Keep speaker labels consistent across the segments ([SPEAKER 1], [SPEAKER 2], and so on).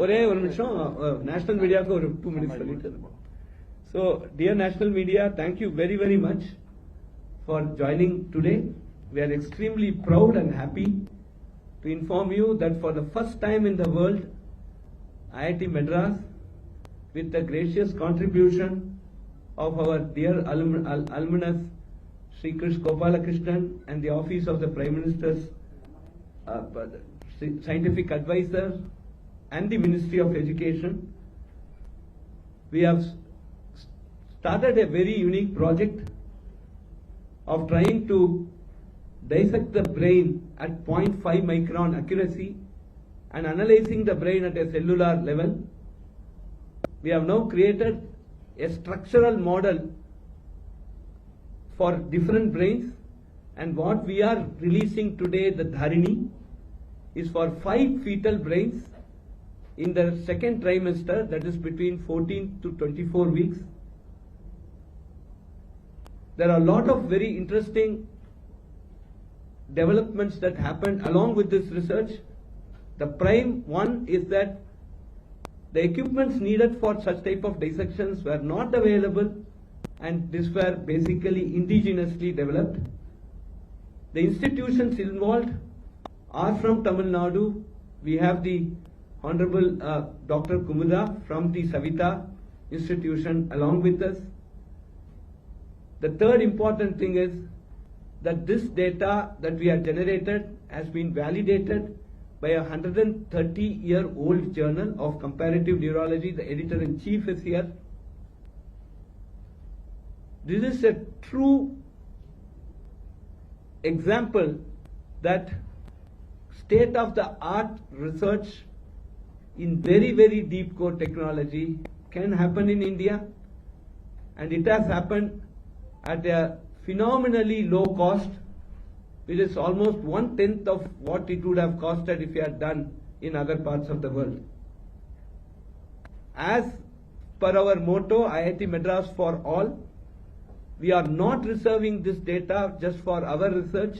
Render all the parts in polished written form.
[SPEAKER 1] ஒரே ஒரு நிமிஷம் நேஷனல் மீடியாவுக்கு ஒரு 2 minutes சொல்லிட்டு. So, dear national media, thank you very, very much for joining today. We are extremely proud and happy to inform you that for the first time in the world, IIT Madras, with the gracious contribution of our dear alumnus Sri Krish Gopalakrishnan and the office of the Prime Minister's scientific advisor and the Ministry of Education, we have started a very unique project of trying to dissect the brain at 0.5 micron accuracy and analyzing the brain at a cellular level. We have now created a structural model for different brains, and what we are releasing today, the Dharini, is for 5 fetal brains in the second trimester, that is between 14 to 24 weeks. There are a lot of very interesting developments that happened along with this research. The prime one is that the equipments needed for such type of dissections were not available, and these were basically indigenously developed. The institutions involved are from Tamil Nadu. We have the Honorable Dr. Kumuda from the Savita institution along with us. The third important thing is that this data that we have generated has been validated by a 130-year-old journal of comparative neurology. The editor-in-chief is here. This is a true example that state-of-the-art research in very, very deep core technology can happen in India, and it has happened at a phenomenally low cost, which is almost 1/10 of what it would have costed if you had done in other parts of the world. As per our motto, IIT Madras for all, we are not reserving this data just for our research.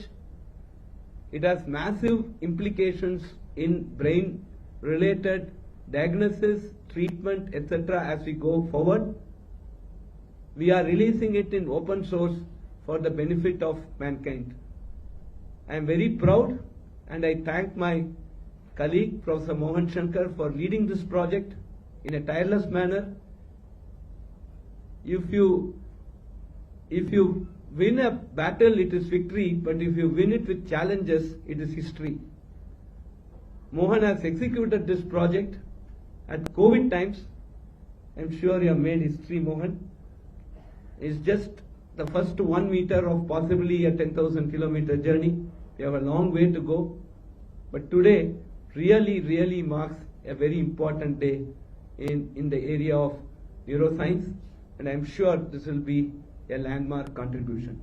[SPEAKER 1] It has massive implications in brain related diagnosis, treatment, etc. as we go forward. We are releasing it in open source for the benefit of mankind. I am very proud, and I thank my colleague Professor Mohan Shankar for leading this project in a tireless manner. If you win a battle, it is victory, but if you win it with challenges, it is history. Mohan has executed this project at COVID times. I'm sure you have made history, Mohan. It's just the first 1 meter of possibly a 10,000 kilometer journey. We have a long way to go, but today really marks a very important day in the area of neuroscience, and I'm sure this will be a landmark contribution.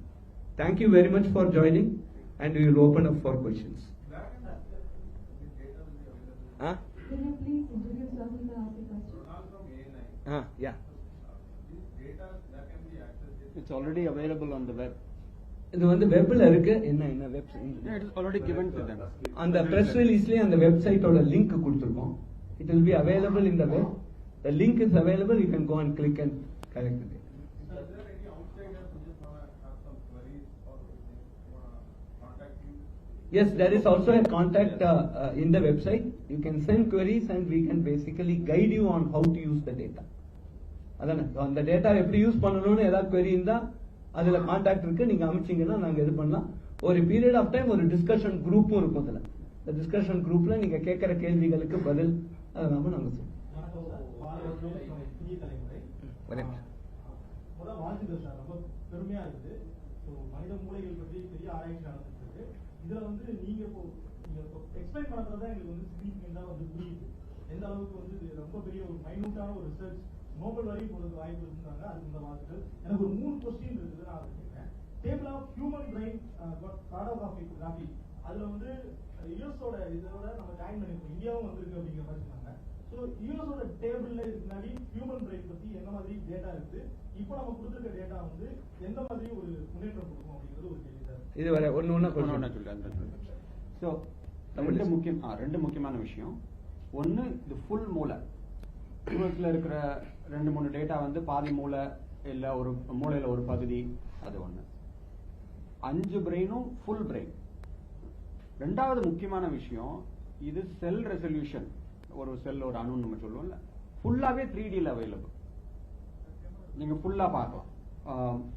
[SPEAKER 1] Thank you very much for joining, and we will open up for questions. Huh?
[SPEAKER 2] Can you please introduce yourself and ask a question?
[SPEAKER 1] Yeah.
[SPEAKER 3] It's already available on the web.
[SPEAKER 1] இது வந்து வெப்ல இருக்கு. என்ன website?
[SPEAKER 3] Yeah, it is already given to them.
[SPEAKER 1] அந்த press releaseலயே அந்த வெப்சைட்டோட link கொடுத்திருக்கோம். It will be available in the web. The link is available. You can go and click and collect it.
[SPEAKER 4] Are there any outsiders who just want to have some queries or want to contact you?
[SPEAKER 1] Yes, there is also a contact in the website. You can send queries and we can basically guide you on how to use the data. அதானே, அந்த data எப்படி use பண்ணணும்னு ஏதாவது query இருந்தா அதுல contact இருக்கு, நீங்க அமைச்சீங்கன்னா நாங்க இது பண்ணலாம். ஒரு பீரியட் ஆஃப் டைம் ஒரு டிஸ்கஷன் குரூப்பும் இருக்கும். அதுல இந்த டிஸ்கஷன் குரூப்ல நீங்க கேட்கிற கேள்விகளுக்கு பதில் அதெல்லாம் நாங்க சொல்லுவோம்.
[SPEAKER 4] வாழ்த்துக்கள் சார், ரொம்ப பெருமையா இருக்குது. மனித மூளைகள் பற்றி பெரிய ஆராய்ச்சி நடந்துட்டு இருக்கு. இதுல நீங்க எக்ஸ்பிளைன் பண்றதுதான் எங்களுக்கு சிக்னிஃபிகண்டா புரியுது. எந்த அளவுக்கு இது ரொம்ப பெரிய ஒரு மைனூட்டான ஒரு ரிசர்ச் நோபல் வரையும் போறதுக்கு வாய்ப்பு இருந்தாங்க. அதுக்கு இந்த வாழ்த்துக்கள். எனக்கு ஒரு 3 கொஸ்டின் இருக்குது, நான் அதை கேட்கிறேன். Table of human brain cartography அதுல யூஎஸோட இதோட நம்ம ஜாயின் பண்ணிருக்கோம், இந்தியாவும் வந்திருக்கு அப்படிங்கிற மாதிரி சொன்னாங்க. ஸோ யூஎஸோட டேபிள்ல முன்னாடி ஹியூமன் பிரெயின் பத்தி என்ன மாதிரி டேட்டா இருக்கு, இப்போ நம்ம கொடுத்துருக்க டேட்டா எந்த மாதிரி ஒரு முன்னேற்றம் கொடுக்கும் அப்படிங்கிறது ஒரு கேள்வி சார்.
[SPEAKER 1] இது வர ஒன்னு
[SPEAKER 3] ஸோ ரெண்டு முக்கியமான விஷயம். ஒன்று இது ஃபுல் மூளை, யூஎஸ்ல இருக்கிற 2-3 டேட்டா வந்து பாதி மூளை இல்லை ஒரு மூளையில் ஒரு பகுதி, அது ஒன்று. 5 பிரெயினும் ஃபுல் பிரெயின். ரெண்டாவது முக்கியமான விஷயம், இது செல் ரெசல்யூஷன். ஒரு செல் ஒரு அணு நம்ம சொல்லுவோம்ல, ஃபுல்லாவே 3Dல அவைலபிள். நீங்க ஃபுல்லா பார்க்கலாம்.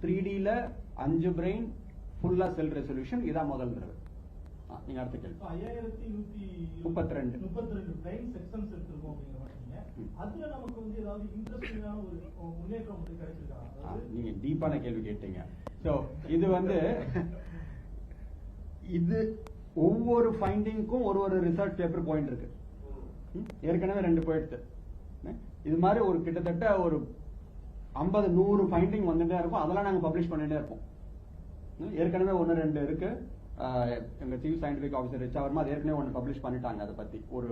[SPEAKER 3] 3Dல 5 பிரெயின் ஃபுல்லா செல் ரெசல்யூஷன். இதான் முதல் தடவை. நீங்க அடுத்த கேள்வி.
[SPEAKER 4] 5132 பிரைன் செக்ஷன்ஸ் எடுத்துருக்கோம் அப்படிங்கிற மாதிரி சொன்னீங்க. அதுல நமக்கு வந்து ஏதாவது இன்ட்ரெஸ்டிங்கான ஒரு முன்னேற்றம் வந்து கிடைச்சிருக்கா?
[SPEAKER 3] நீங்க டீப்பான கேள்வி கேட்டீங்க. சோ இது வந்து இது ஒவ்வொரு ஃபைண்டிங்க்கும் ஒரு ரிசர்ச் பேப்பர் பாயிண்ட் இருக்கு. ஏற்கனவே 2 போயிடுது. இது மாதிரி ஒரு கிட்டத்தட்ட ஒரு 50-100 ஃபைண்டிங் வந்துட்டே இருக்கும். அதெல்லாம் நாங்க பப்ளிஷ் பண்ணிட்டே இருப்போம். ஏற்கனவே 1-2 இருக்கு. எங்க சீஃப் சயின்டிபிக் ஆஃபீஸர் ரிச் அவர்மா அது ஏற்கனவே ஒன்று பப்ளிஷ் பண்ணிட்டாங்க. அதை பத்தி ஒரு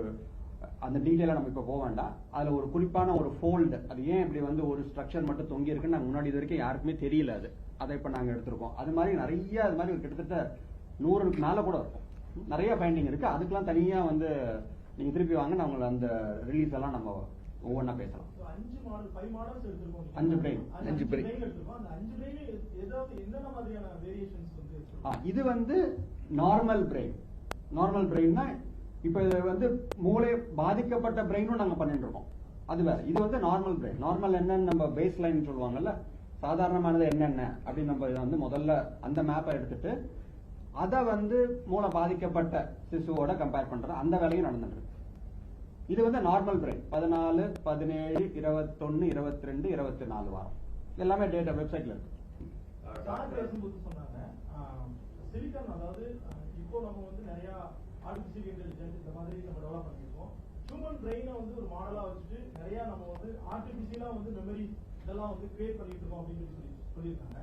[SPEAKER 3] அந்த டீட்டெயிலாக நம்ம இப்போ போக வேண்டாம். அதுல ஒரு குறிப்பான ஒரு ஃபோல்டு, அது ஏன் இப்படி வந்து ஒரு ஸ்ட்ரக்சர் மட்டும் தொங்கி இருக்குன்னு நாங்கள் முன்னாடி இது வரைக்கும் யாருக்குமே தெரியல. அதை இப்போ நாங்கள் எடுத்திருக்கோம். அது மாதிரி நிறைய அது மாதிரி ஒரு கிட்டத்தட்ட 100க்கு மேல கூட இருக்கும். நிறைய ஃபைண்டிங் இருக்கு. அதுக்கெல்லாம் தனியா வந்து நீங்க திருப்பி வாங்க, நான் உங்களை அந்த ரிலீஸ் எல்லாம் நம்ம ஒவ்வொன்றா பேசலாம்.
[SPEAKER 4] 5 மாடல்ஸ் எடுத்திருக்கோம்.
[SPEAKER 3] 5 பிரெயின்.
[SPEAKER 1] 5 பிரெயின்
[SPEAKER 4] எடுத்திருக்கோம். அந்த 5 பிரெயின் ஏதாவது என்னென்ன மாதிரியான வேரியேஷன்ஸ் வந்து
[SPEAKER 3] இது வந்து நார்மல் பிரெயின். நார்மல் பிரெயின்னா இப்ப இது வந்து மூளை பாதிக்கப்பட்ட பிரெயினும் நாங்க பண்ணிட்டு இருக்கோம். அது வேற. இது வந்து நார்மல் பிரெயின். நார்மல் என்னன்னு நம்ம பேஸ் லைன் சொல்லுவாங்கல்ல, சாதாரணமானது என்னென்ன அப்படின்னு நம்ம இதை வந்து முதல்ல அந்த மேப்பை எடுத்துட்டு அதை வந்து மூளை பாதிக்கப்பட்ட சிசுவோட கம்பேர் பண்ற அந்த வேலையும் நடந்துட்டு இருக்கு. இது வந்து நார்மல் பிரெயின். 14, 17, 21, 22, 24 வாரம் எல்லாமே டேட்டா வெப்சைட்ல இருக்கு.
[SPEAKER 4] பேசும்போது சொன்னாங்க சிலிக்கான், அதாவது இப்போ நம்ம வந்து நிறைய ஆர்டிபிஷியல் இன்டெலிஜென்ஸ் இந்த மாதிரி நம்ம டெவலப் பண்ணிருக்கோம். ஹியூமன் பிரெயினை வந்து ஒரு மாடலா வச்சுட்டு நிறைய நம்ம வந்து ஆர்டிபிஷியலா வந்து மெமரி இதெல்லாம் வந்து கிரியேட் பண்ணிட்டு இருக்கோம் அப்படின்னு சொல்லியிருக்காங்க.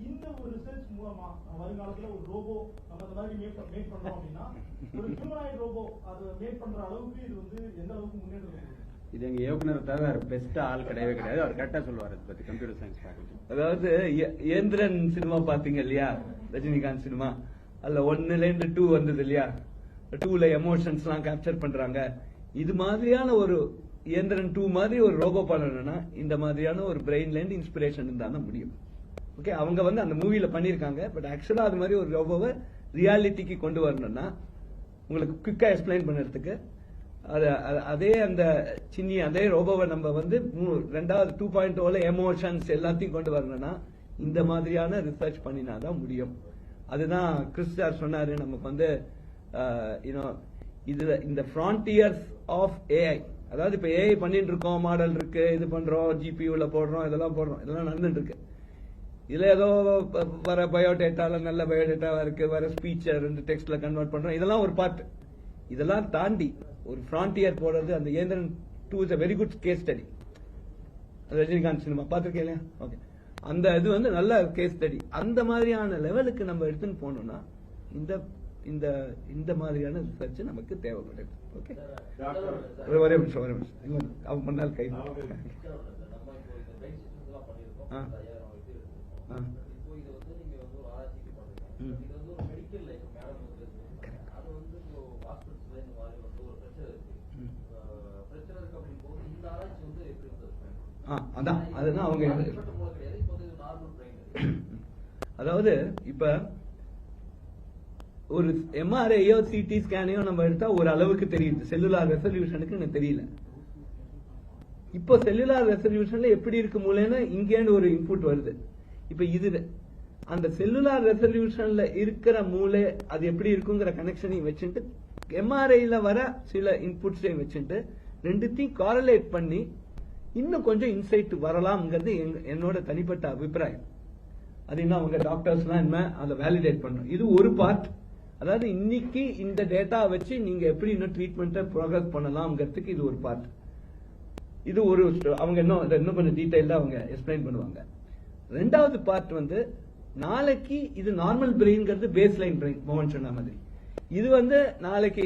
[SPEAKER 4] இந்த ஒரு ரிசர்ச் மூலமா வருங்காலத்துல ஒரு ரோபோ நம்ம அந்த மாதிரி மேக் பண்றோம் அப்படின்னா ஒரு ஹியூமனாய்டு ரோபோ அதை மேக் பண்ற அளவுக்கு இது வந்து எந்த அளவுக்கு முன்னேற்றம்?
[SPEAKER 3] இது எங்க இயக்குனர் தவிர பெஸ்ட் ஆள் கிடையவே கிடையாது. அவர் கரெக்டா சொல்லுவார் இதை பத்தி. Computer science faculty.
[SPEAKER 1] அதாவது இயந்திரன் சினிமா பாத்தீங்க இல்லையா, ரஜினிகாந்த் சினிமா, அதுல 1ல 2 வந்தது இல்லையா, 2ல எமோஷன்ஸ் எல்லாம் கேப்சர் பண்றாங்க. இது மாதிரியான ஒரு இயந்திரன் 2 மாதிரி ஒரு ரோபோ பண்ணணும்னா இந்த மாதிரியான ஒரு பிரெயின்ல இருந்து இன்ஸ்பிரேஷன் இருந்தா தான் முடியும். ஓகே, அவங்க வந்து அந்த மூவில பண்ணிருக்காங்க. பட் ஆக்சுவலா அது மாதிரி ஒரு ரோபோவை ரியாலிட்டிக்கு கொண்டு வரணும்னா உங்களுக்கு குவிக்கா எக்ஸ்பிளைன் பண்றதுக்கு அதே அந்த சின்னி அதே ரோபோவை நம்ம வந்து 2வது 2.0ல எமோஷன்ஸ் எல்லாத்தையும் கொண்டு வரணும்னா இந்த மாதிரியான ரிசர்ச் பண்ணினாதான் முடியும். அதுதான் கிறிஸ் சார் சொன்னாரு. நமக்கு வந்து இதுல இந்த ஃப்ரான்டியர்ஸ் ஆஃப் ஏஐ, அதாவது இப்ப ஏஐ பண்ணிட்டு இருக்கோம், மாடல் இருக்கு, இது பண்றோம், ஜிபியூல போடுறோம், இதெல்லாம் நடந்துட்டு இருக்கு. இதுல ஏதோ வர பயோடேட்டால நல்ல பயோடேட்டாவா இருக்கு, வர ஸ்பீச்சை 2 டெக்ஸ்ட்ல கன்வெர்ட் பண்றோம், இதெல்லாம் ஒரு பார்ட். இதெல்லாம் தாண்டி ஒரு ஃப்ரான்டியர் போடுறது அந்த Enthiran 2 is a very good case study. Rajinikanth cinema பாத்திருக்கேன் இல்லையா? ஓகே, அந்த இது வந்து நல்ல கேஸ் ஸ்டடி. அந்த மாதிரியான லெவலுக்கு நம்ம எடுத்துன்னு போனோம்னா இந்த இந்த இந்த மாதிரியான ரிசர்ச் நமக்கு தேவைப்படுது. ஓகே, ஒரே நிமிஷம் அவன் முன்னால் கை அதுதான் அவங்க. அதாவது இப்ப ஒரு எம்ஆர்ஐயோ சிடி ஸ்கேனையோ நம்ம எடுத்தா ஒரு அளவுக்கு தெரியுது, செல்லுலார் ரெசல்யூஷனுக்கு எனக்கு தெரியல. இப்போ செல்லுலார் ரெசல்யூஷன்ல எப்படி இருக்கு மூளைன்னு இங்கேன்னு ஒரு இன்புட் வருது. இப்ப இது அந்த செல்லுலார் ரெசல்யூஷன்ல இருக்கிற மூளை அது எப்படி இருக்குங்கிற கனெக்ஷனையும் வச்சுட்டு எம்ஆர்ஐல வர சில இன்புட்ஸையும் வச்சுட்டு ரெண்டுத்தையும் காரலேட் பண்ணி இன்னும் கொஞ்சம் இன்சைட் வரலாம்ங்கிறது என்னோட தனிப்பட்ட அபிப்பிராயம். அது இன்னும் அவங்க டாக்டர்ஸ்லாம் என்ன அதை வேலிடேட் பண்ணணும். இது ஒரு பார்ட். அதாவது இன்னைக்கு இந்த டேட்டா வச்சு நீங்க எப்படி இன்னும் ட்ரீட்மெண்ட்டை ப்ரோக்ரஸ் பண்ணலாம்ங்கிறதுக்கு இது ஒரு பார்ட். இது ஒரு அவங்க இன்னும் கொஞ்சம் டீடைல்டா அவங்க எக்ஸ்பிளைன் பண்ணுவாங்க. 2வது பார்ட் வந்து நாளைக்கு இது நார்மல் பிரெயின்ங்கிறது பேஸ் லைன் பிரெயின் மோகன் சொன்ன மாதிரி. இது வந்து நாளைக்கு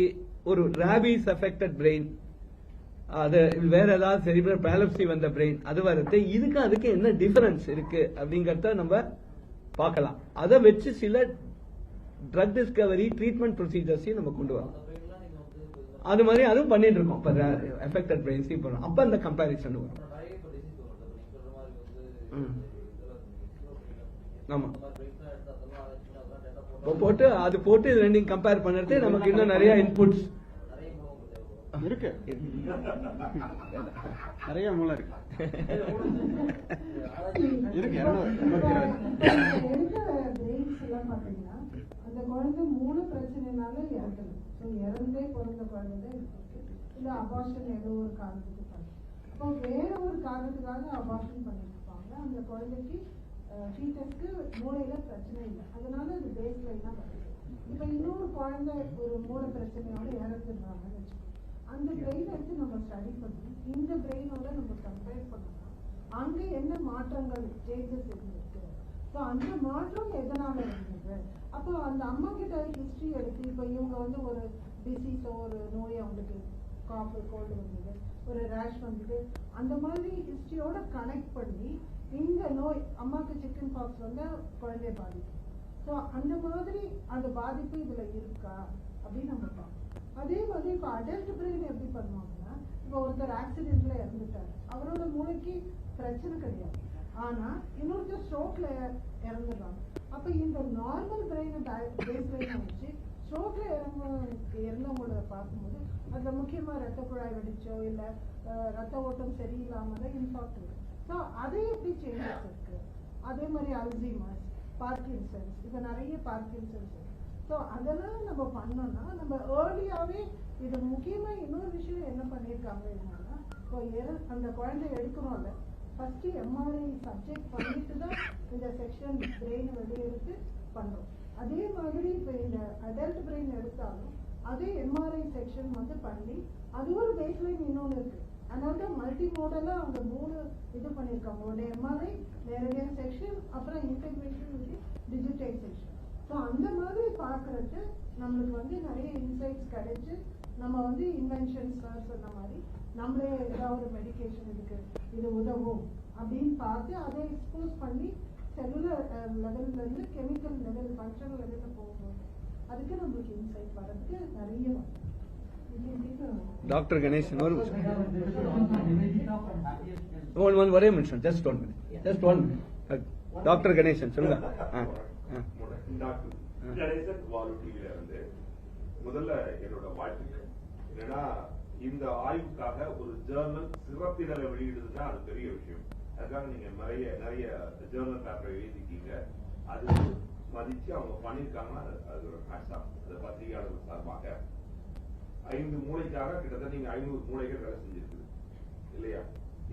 [SPEAKER 1] ஒரு ராபிஸ் அஃபெக்டட் பிரெயின், அது வேற ஏதாவது செரிப்ரல் பாலப்சி வந்த பிரெயின் அது வருது. இதுக்கு அதுக்கு என்ன டிஃபரன்ஸ் இருக்கு அப்படிங்கறத நம்ம பார்க்கலாம். அதை வச்சு சில ட்ரக் டிஸ்கவரி ட்ரீட்மெண்ட் ப்ரொசீஜர்ஸையும் நம்ம கொண்டு வரலாம். அது மாதிரி அதுவும் பண்ணிட்டு இருக்கோம். இப்போ எஃபெக்டட் பிரெயின்ஸையும் பண்ணோம். அப்போ அந்த கம்பேரிசன் வரும். ஆமா, போட்டு அது போட்டு இது ரெண்டையும் கம்பேர் பண்ணுறது நமக்கு இன்னும் நிறைய இன்புட்ஸ்
[SPEAKER 3] இருக்கு. நிறைய மூளை இருக்கு. இருக்கு.
[SPEAKER 2] அந்த குழந்தை மூணு பிரச்சனைனால இறக்கணும். இறந்தே பிறந்த குழந்தை இல்ல அபார்ஷன் ஏதோ ஒரு காரணத்துக்கு பண்ணு. இப்போ வேற ஒரு காரணத்துக்காக அபார்ஷன் பண்ணிருப்பாங்க. அந்த குழந்தைக்கு ஃபீட்டஸ்க்கு மூளையில பிரச்சனை இல்லை, அதனால அது பேஸ் லைனா வருது. இப்ப இன்னொரு குழந்தை ஒரு மூளை பிரச்சனையோட இறந்துடுறாங்கன்னு வச்சுக்கோங்க. அந்த பிரெயின் எடுத்து நம்ம ஸ்டடி பண்ணி இந்த பிரெயினோட நம்ம கம்பேர் பண்ணோம்னா அங்க என்ன மாற்றங்கள் சேஞ்சஸ் இருந்திருக்கு, ஸோ அந்த மாற்றம் எதனால இருந்தது. அப்போ அந்த அம்மா கிட்ட ஹிஸ்டரி எடுத்து இப்போ இவங்க வந்து ஒரு டிசீஸோ ஒரு நோய் அவங்களுக்கு காஃப் கோல்டு வந்தது, ஒரு ரேஷ் வந்தது, அந்த மாதிரி ஹிஸ்டரியோட கனெக்ட் பண்ணி இந்த நோய் அம்மாவுக்கு சிக்கன் பாக்ஸ் வந்து குழந்தைய பாதிக்கும். ஸோ அந்த மாதிரி அந்த பாதிப்பு இதுல இருக்கா அப்படின்னு நம்ம பார்ப்போம். அதே மாதிரி இப்போ அடல்ட் பிரெயின் எப்படி பண்ணுவாங்கன்னா, இப்போ ஒருத்தர் ஆக்சிடென்ட்ல இறந்துட்டாரு, அவரோட மூளைக்கு பிரச்சனை கிடையாது, ஆனா இன்னொருத்தர் ஸ்ட்ரோக்ல இறந்துடுறாங்க. அப்ப இந்த நார்மல் பிரெயினை பேஸ் பிரெயினை வச்சு ஸ்ட்ரோக்ல இறந்தவங்கள பார்க்கும்போது அதுல முக்கியமா ரத்த குழாய் வெடிச்சோ இல்ல ரத்த ஓட்டம் சரியில்லாம இன்ஃபாக்ட் வரும். ஸோ அதே எப்படி சேஞ்சஸ் இருக்கு. அதே மாதிரி அல்சைமர்ஸ், பார்க்கின்சன்ஸ், இது நிறைய பார்க்கின்சன்ஸ் இருக்கு. ஸோ அதெல்லாம் நம்ம பண்ணோம்னா நம்ம ஏர்லியாவே இது முக்கியமா இன்னொரு விஷயம் என்ன பண்ணியிருக்காங்க என்னன்னா, இப்போ அந்த குழந்தை எடுக்கிறோம்ல ஃபர்ஸ்ட் எம்ஆர்ஐ சப்ஜெக்ட் பண்ணிட்டு தான் இந்த செக்ஷன் பிரெயின் வெளியே எடுத்து பண்றோம். அதே மாதிரி இப்போ இந்த அடல்ட் பிரெயின் எடுத்தாலும் அதே எம்ஆர்ஐ செக்ஷன் வந்து பண்ணி அது ஒரு பேஸ்லைன் இன்னொன்று இருக்கு. அதனால மல்டி மோடலா அவங்க மூணு இது பண்ணியிருக்காங்க. ஒரு எம்ஆர்ஐ, நேரடியான செக்ஷன், அப்புறம் இன்டெகிரேஷன் வித் டிஜிட்டைசேஷன். ஸோ அந்த மாதிரி பார்க்கறது நம்மளுக்கு வந்து நிறைய இன்சைட்ஸ் கிடைச்சு நம்ம வந்து இன்வென்ஷன்ஸ் சொன்ன மாதிரி நம்மளே ஏதாவது ஒரு மெடிக்கேஷன் இதுக்கு இது உதவும் அப்படின்னு பார்த்து அதை எக்ஸ்போஸ் பண்ணி செல்லுலர் லெவல்ல இருந்து கெமிக்கல் லெவல், ஃபங்க்ஷனல் லெவலில் போகும்போது அதுக்கு நம்மளுக்கு இன்சைட் வர்றதுக்கு நிறைய
[SPEAKER 1] டாக்டர் கணேசன் ஒரே நிமிஷம், just one minute. Doctor Ganesan சொல்லுங்க.
[SPEAKER 5] கணேசன் வாலுட்டியில இருந்து முதல்ல என்னோட வாழ்த்துக்கள். ஏன்னா இந்த ஆய்வுக்காக ஒரு ஜேர்னல் சிறப்பிதழை வெளியிடுதுன்னா அது பெரிய விஷயம். அதுக்காக நீங்க நிறைய ஜேர்னல் பேப்பரை எழுதிட்டீங்க. அது மதிச்சு அவங்க பண்ணிருக்காங்கன்னா அது ஒரு ஹேட்ஸ். அது பத்திரிகையாளர்கள் சார்பாக 5 மூளைக்காக கிட்டத்தட்ட நீங்க 500 மூளைகள் வேலை செஞ்சிருக்கு இல்லையா?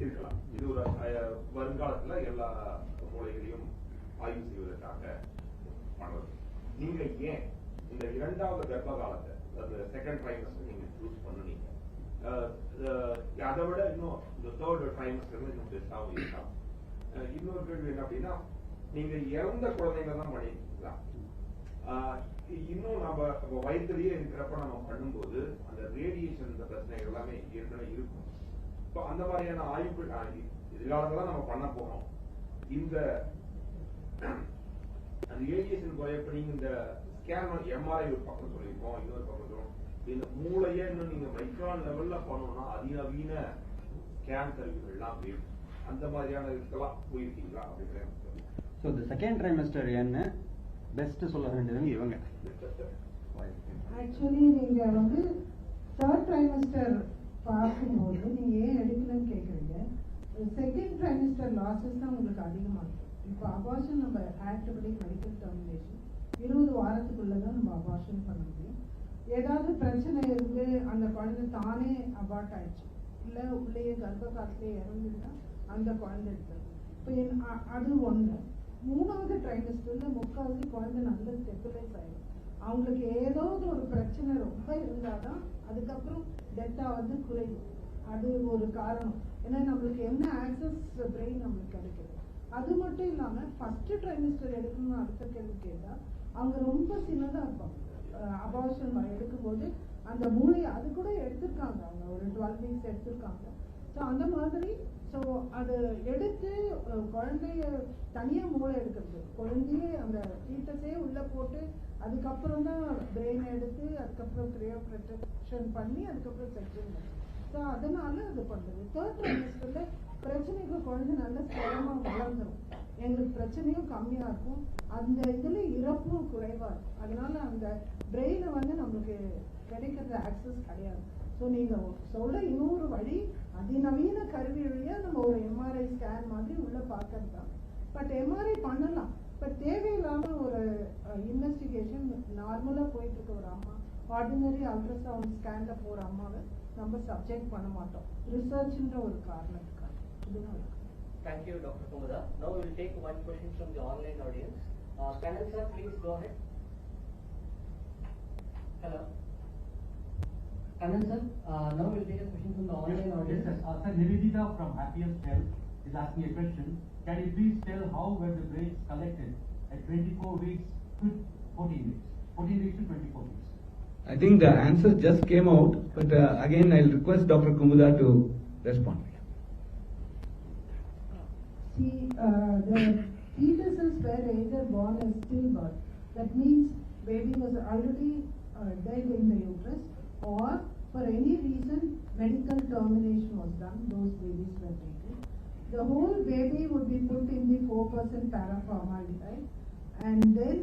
[SPEAKER 5] இருக்கலாம். இது ஒரு வருங்காலத்துல எல்லா மூளைகளையும் ஆய்வு செய்வதற்காக பண்றது. நீங்க ஏன் இந்த 2வது கர்ப்ப காலத்தை, அந்த செகண்ட் ட்ரைமஸ்டர் நீங்க சூஸ் பண்ணுனீங்க? அதை விட இன்னும் இந்த 3rd ட்ரைமஸ்டர் இன்னும் பெஸ்டாகவும் இருக்கலாம். இன்னொரு கேள்வி என்ன அப்படின்னா, நீங்க இறந்த குழந்தைங்க தான் பண்ணிருக்கீங்களா? இன்னும் நம்ம வயிற்றுலயே இருக்கிறப்ப நம்ம பண்ணும்போது அந்த ரேடியேஷன் இந்த பிரச்சனைகள் எல்லாமே ஏற்கனவே இருக்கும். இப்போ அந்த மாதிரியான ஆய்வுகள் எதிர்காலத்துல நம்ம பண்ண போறோம். இந்த அந்த ரேடியேஷன் குறையப்ப நீங்க இந்த ஸ்கேன் எம்ஆர்ஐ ஒரு பக்கம் சொல்லியிருக்கோம், இன்னொரு பக்கம் சொல்லுவோம். இந்த மூளையே இன்னும் நீங்க மைக்ரான் லெவல்ல பண்ணணும்னா அதிநவீன ஸ்கேன் கருவிகள்லாம் வேணும். அந்த மாதிரியான இதுக்கெல்லாம் போயிருக்கீங்களா அப்படின்னு?
[SPEAKER 3] ஸோ இந்த செகண்ட் ட்ரைமஸ்டர் என்ன பெஸ்ட் சொல்ல வேண்டியது இவங்க.
[SPEAKER 2] ஆக்சுவலி நீங்க வந்து 3rd ட்ரைமஸ்டர் பார்க்கும்போது நீங்க ஏன் எடுக்கலன்னு கேட்குறீங்க. செகண்ட் ட்ரைமஸ்டர் லாஸஸ் தான் உங்களுக்கு அதிகமாக இருக்கும். இப்போ அபார்ஷன் நம்ம ஆக்ட் படி மெடிக்கல் டெர்மினேஷன் 20 வாரத்துக்குள்ளதான் நம்ம அபார்ஷன் பண்ண முடியும். ஏதாவது பிரச்சனை இருந்து அந்த குழந்தை தானே அபார்ட் ஆயிடுச்சு, இல்லை உள்ளேயே கர்ப்ப காலத்திலே இறந்துன்னா அந்த குழந்தை எடுத்தது. இப்போ அது ஒன்று. 3வது ட்ரைமஸ்டர்ல 3/4 குழந்தை நல்ல ஸ்டெபிலைஸ் ஆயிடும். அவங்களுக்கு ஏதாவது ஒரு பிரச்சனை ரொம்ப இருந்தாதான் அதுக்கப்புறம் டெத்தா வந்து குறையும். அது ஒரு காரணம். ஏன்னா நம்மளுக்கு என்ன ஆக்சஸ் பிரெயின் நம்மளுக்கு கிடைக்குது. அது மட்டும் இல்லாம ஃபர்ஸ்ட் ட்ரைமஸ்டர் எடுக்கணும்னு அடுத்த கேள்வி கேட்டா அவங்க ரொம்ப சின்னதா இருப்பாங்க. அபார்ஷன் எடுக்கும்போது அந்த மூளை அது கூட எடுத்திருக்காங்க, அவங்க ஒரு 12 வீக்ஸ் எடுத்திருக்காங்க. ஸோ அந்த மாதிரி ஸோ அது எடுத்து குழந்தைய தனியா மூளை எடுக்கிறது, குழந்தையே அந்த ஃபீட்டஸே உள்ள போட்டு அதுக்கப்புறம் தான் பிரெயின் எடுத்து அதுக்கப்புறம் கிரியோப்ரேட்டிவ் செக்ஷன் பண்ணி அதுக்கப்புறம் செக்ஷன் ஸோ அதனால அது பண்ணுறது. தேர்ட் ட்ரைமஸ்டர்ல பிரச்சனைக்கு குழந்தை நல்ல ஸ்திரமாக வளர்ந்துடும், எங்களுக்கு பிரச்சனையும் கம்மியாக இருக்கும், அந்த இதில் இறப்பும் குறைவாக இருக்கும். அதனால அந்த பிரெயினை வந்து நம்மளுக்கு கிடைக்கிறது ஆக்சஸ் கிடையாது. ஸோ நீங்கள் சொல்ல இன்னொரு வழி அதிநவீன கருவி வழியாக நம்ம ஒரு எம்ஆர்ஐ ஸ்கேன் மாதிரி உள்ள பார்க்கறது தான். பட் எம்ஆர்ஐ பண்ணலாம், பட் தேவையில்லாம ஒரு இன்வெஸ்டிகேஷன் நார்மலாக போயிட்டு இருக்க ஒரு அம்மா ஆர்டினரி அல்ட்ராசவுண்ட் ஸ்கேன்ல போகிற அம்மாவை நம்ம சப்ஜெக்ட் பண்ண மாட்டோம் ரிசர்ச்ன்ற ஒரு காரணத்துக்காக. இதுதான்.
[SPEAKER 6] Thank you, Dr. Kumada. Now we will take one question from the online audience. Kanal sir, please go ahead. Hello. Kanal sir, now we will take a question from the online audience.
[SPEAKER 7] Yes, sir. Sir, Nivedita from Happiest Health is asking a question. Can you please tell how were the brains collected at 24 weeks to 14 weeks? 14 weeks to 24 weeks.
[SPEAKER 1] I think the answer just came out, but again I'll request Dr. Kumada to respond.
[SPEAKER 2] See, the fetuses were either born as stillbirth. That means baby was already dead in the uterus, or for any reason medical termination was done, those babies were taken. The whole baby would be put in the 4% paraformaldehyde, and then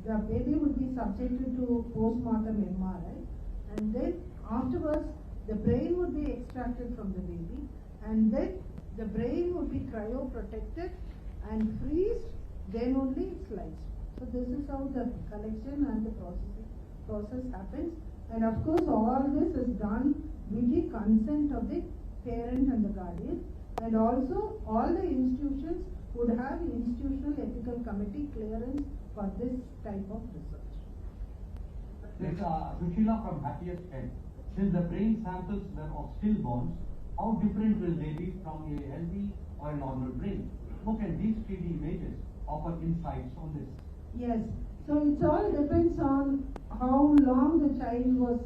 [SPEAKER 2] the baby would be subjected to postmortem MRI, and then afterwards the brain would be extracted from the baby, and then the brain would be cryoprotected and freezed, then only sliced. So this is how the collection and the process happens, and of course all this is done with the consent of the parent and the guardian, and also all the institutions would have institutional ethical committee clearance for this type of research.
[SPEAKER 7] Yes, Sushila from Happiest Health. Since the brain samples were of stillborns, how different will they be from a healthy or a normal brain? How can these 3D images offer insights on this?
[SPEAKER 2] Yes, so it all depends on how long the child was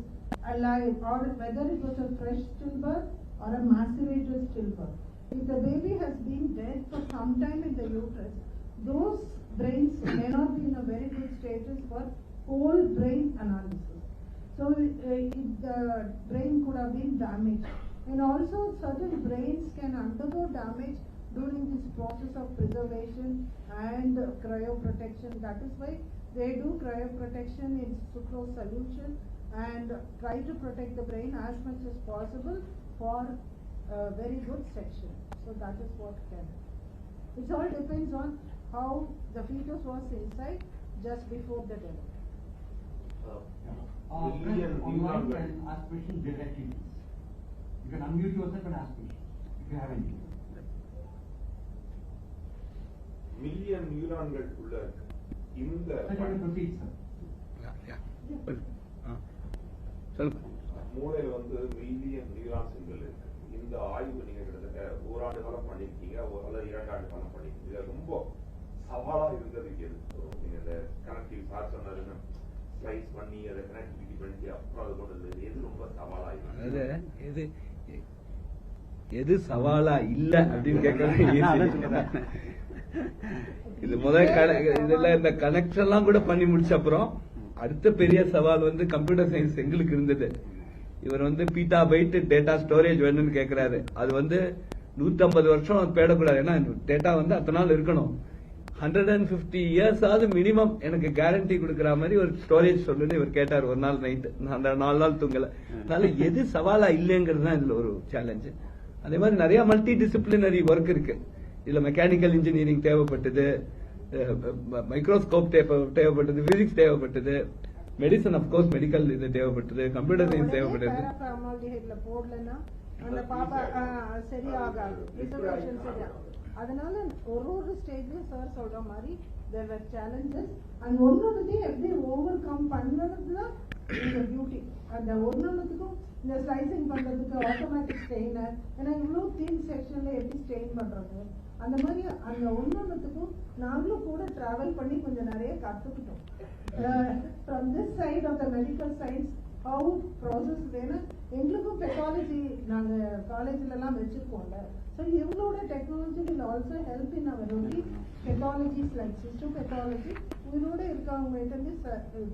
[SPEAKER 2] alive, or whether it was a fresh stillbirth or a macerated stillbirth. If the baby has been dead for some time in the uterus, those brains may not be in a very good status for whole brain analysis. So if the brain could have been damaged, and also certain brains can undergo damage during this process of preservation and cryoprotection. That is why they do cryoprotection in sucrose solution and try to protect the brain as much as possible for very good section. So that is what can. It all depends on how the fetus was inside just before the delivery.
[SPEAKER 7] Friends online can ask questions directly. You can unmute yourself and ask questions if you have any.
[SPEAKER 5] Million நியூரான்கள் உள்ள இந்த
[SPEAKER 7] Sir, you can proceed, sir.
[SPEAKER 5] மூளையில வந்து million neuron செல்கள் இருக்கு. இந்த ஆய்வு நீங்க கிட்டத்தட்ட ஓராண்டு காலம் பண்ணிருக்கீங்க, அல்லது 2 ஆண்டு காலம் பண்ணிருக்கீங்க. இது ரொம்ப சவாலா இருந்தது எது? நீங்க இந்த கனெக்டிவ் சார் சொன்னதுன்னு ஸ்லைஸ் பண்ணி அதை கனெக்டிவிட்டி பண்ணி அப்புறம் அது கொண்டது எது ரொம்ப சவாலா இருக்கு?
[SPEAKER 1] எது சவாலா இல்ல அப்படின்னு கேட்கறது. இது இதுல இந்த கனெக்ஷன் எல்லாம் கூட பண்ணி முடிச்ச அப்புறம் அடுத்த பெரிய சவால் வந்து கம்ப்யூட்டர் சயின்ஸ் எங்களுக்கு இருந்தது. இவர் வந்து பீட்டா பைட் டேட்டா ஸ்டோரேஜ் வேணும்னு கேட்கிறாரு. அது வந்து 150 வருஷம் தேடக்கூடாது, ஏன்னா டேட்டா வந்து அத்தனை நாள் இருக்கணும். 150 years ஆகுது மினிமம் எனக்கு கேரண்டி கொடுக்கற மாதிரி ஒரு ஸ்டோரேஜ் சொல்லுன்னு இவர் கேட்டார் ஒரு நாள் நைட்டு. அந்த 4 நாள் தூங்கல. அதனால எது சவாலா இல்லைங்கிறது தான் இதுல ஒரு சேலஞ்சு. அதே மாதிரி நிறைய மல்டி டிசிப்ளினரி ஒர்க் இருக்கு. இதுல மெக்கானிக்கல் இன்ஜினியரிங் தேவைப்பட்டது, மைக்ரோஸ்கோப் தேவைப்பட்டது, பிசிக்ஸ் தேவைப்பட்டது, மெடிசன் அப்கோர்ஸ் மெடிக்கல் இது தேவைப்பட்டது, கம்ப்யூட்டர் சயின்ஸ் தேவைப்பட்டது.
[SPEAKER 2] போடலன்னா அந்த பாப்பா சரியாகாது, ரிசர்வேஷன் சரியா. அதனால ஒரு ஸ்டேஜ்லயும் சார் சொல்ற மாதிரி there were challenges, and ஒன்னொன்னுத்தையும் எப்படி ஓவர் கம் பண்ணதுதான் இந்த பியூட்டி. அந்த ஒன்னொன்னுத்துக்கும் இந்த ஸ்லைசிங் பண்றதுக்கு ஆட்டோமேட்டிக் ஸ்டெயினர், ஏன்னா இவ்வளவு தீன் செக்ஷன்ல எப்படி ஸ்டெயின் பண்றது, அந்த மாதிரி அந்த ஒன்னொன்னுத்துக்கும் நாங்களும் கூட டிராவல் பண்ணி கொஞ்சம் நிறைய கத்துக்கிட்டோம். From this side of the medical science, how process வேணும். எங்களுக்கும் பெத்தாலஜி நாங்க காலேஜ்ல எல்லாம் வச்சிருக்கோம்ல. So இவங்களோட technology will also help in our routine pathologies like histopathology. உயிரோட இருக்கவங்க கிட்ட இருந்து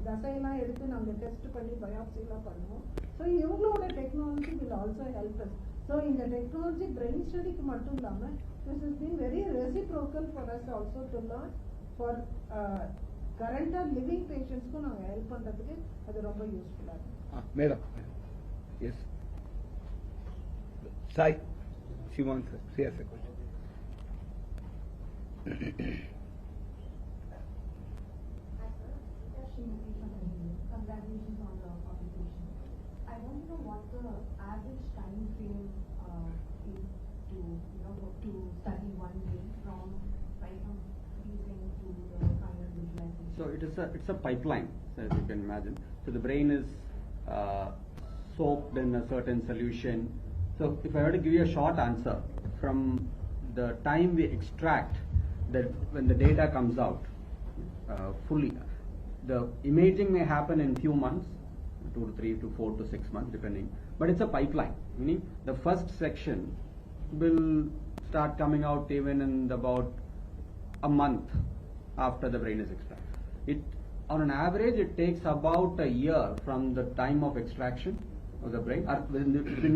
[SPEAKER 2] தசையெல்லாம் எடுத்து நாங்க டெஸ்ட் பண்ணி பயாப்சி எல்லாம் பண்ணுவோம். ஸோ இவங்களோட technology will also help us. So இந்த டெக்னாலஜி பிரெயின் ஸ்டடிக்கு மட்டும் இல்லாமல் this has been very reciprocal for us also to learn for current living patientsக்கும் நாங்கள் ஹெல்ப் பண்ணுறதுக்கு அது ரொம்ப யூஸ்ஃபுல்லாக இருக்கும்.
[SPEAKER 1] Madam. Yes. Sai, she wants to say a question.
[SPEAKER 8] Congratulations on the publication. I want to know what the average time frame is to study one day from using to the final visualization.
[SPEAKER 3] So it's a pipeline, so as you can imagine. So the brain is soaked in a certain solution. So if I were to give you a short answer, from the time we extract when the data comes out fully, the imaging may happen in few months, 2 to 3 to 4 to 6 months depending, but it's a pipeline, meaning the first section will start coming out even in about a month after the brain is extracted. On an average, it takes about a year from the time of extraction of the brain, or when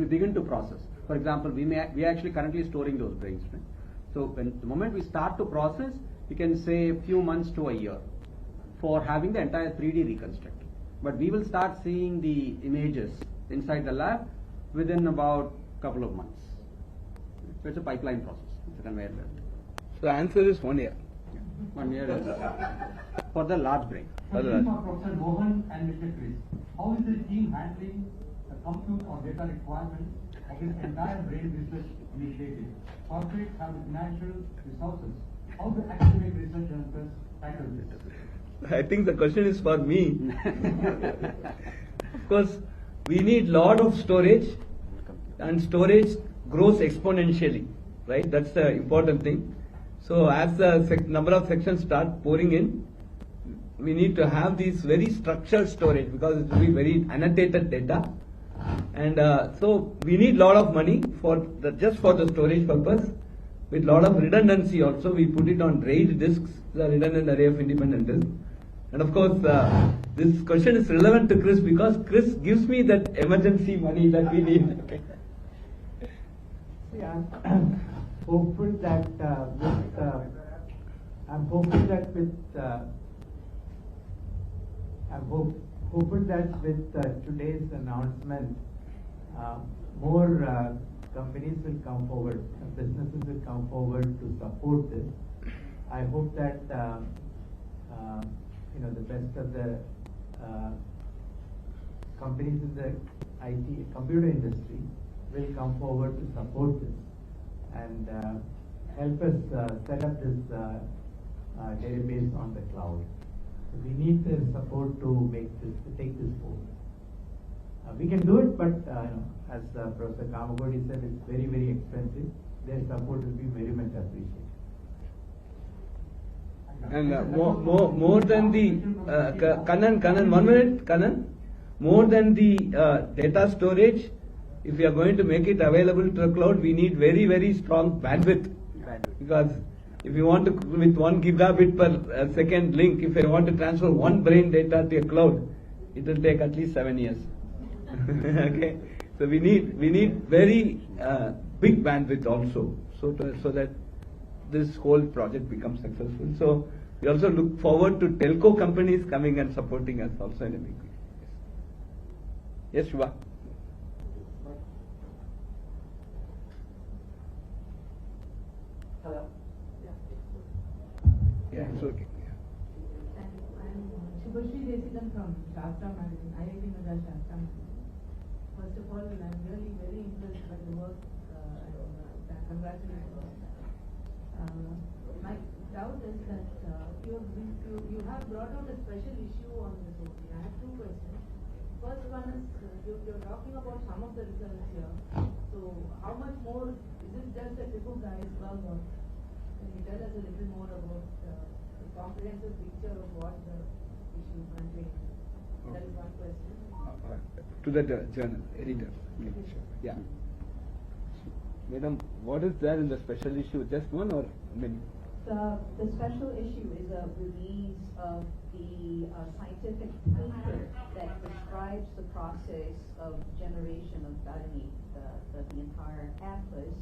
[SPEAKER 3] we begin to process. For example, we are actually currently storing those brains. Right? So the moment we start to process, we can say a few months to a year for having the entire 3D reconstructed. But we will start seeing the images inside the lab within about a couple of months. So it's a pipeline process. It's a conveyor belt.
[SPEAKER 1] So answer is 1 year.
[SPEAKER 3] 1 year is for the large brain.
[SPEAKER 7] For Professor Mohan and Mr. Chris, how is the team handling the compute or data requirements of this entire brain research initiative? Corporates have financial resources. How do academic researchers tackle this?
[SPEAKER 1] I think the question is for me. Of course, we need lot of storage, and storage grows exponentially, right? That's the important thing. So as the number of sections start pouring in, we need to have these very structured storage because it will be very annotated data, and so we need lot of money just for the storage purpose. With lot of redundancy also, we put it on RAID disks, the redundant array of independent disks. And of course, this question is relevant to Chris because Chris gives me that emergency money that we need. Okay.
[SPEAKER 9] Yeah, I'm hopeful that with today's announcement, more companies will come forward, businesses will come forward to support this. I hope that the best of the companies in the IT computer industry will come forward to support this and help us set up this database on the cloud. So we need their support to take this forward. We can do it, but as Professor Kamagodi said, it's very, very expensive. Their support will be very much appreciated.
[SPEAKER 1] And more than the Kannan, 1 minute, Kannan. More than the data storage, if we are going to make it available to the cloud, we need very, very strong bandwidth. Because if you want to, with 1 gigabit per second link, if I want to transfer 1 brain data to a cloud, it will take at least 7 years. Okay, so we need very big bandwidth also, so that this whole project becomes successful. So we also look forward to telco companies coming and supporting us also in a big way. Yes, Shubha.
[SPEAKER 6] Hello.
[SPEAKER 1] Yeah, it's okay.
[SPEAKER 8] I'm Shubhashri Desikan from Shastra Magazine, IIT Madras Shastra Magazine. First of all, I'm really very impressed by the work and congratulations on that. My doubt is that you have brought out a special issue on this OT. I have 2 questions. First one is, you're talking about some of the results here. So how much more, is it just a tip of the iceberg, or can you tell us a little more about the comprehensive picture of what the issue contains? That is one question.
[SPEAKER 1] To the journal editor. Yeah. Madam, what is there in the special issue? Just one or many?
[SPEAKER 8] The special issue is a release of the scientific paper that describes the process of generation of Dharani, the entire atlas,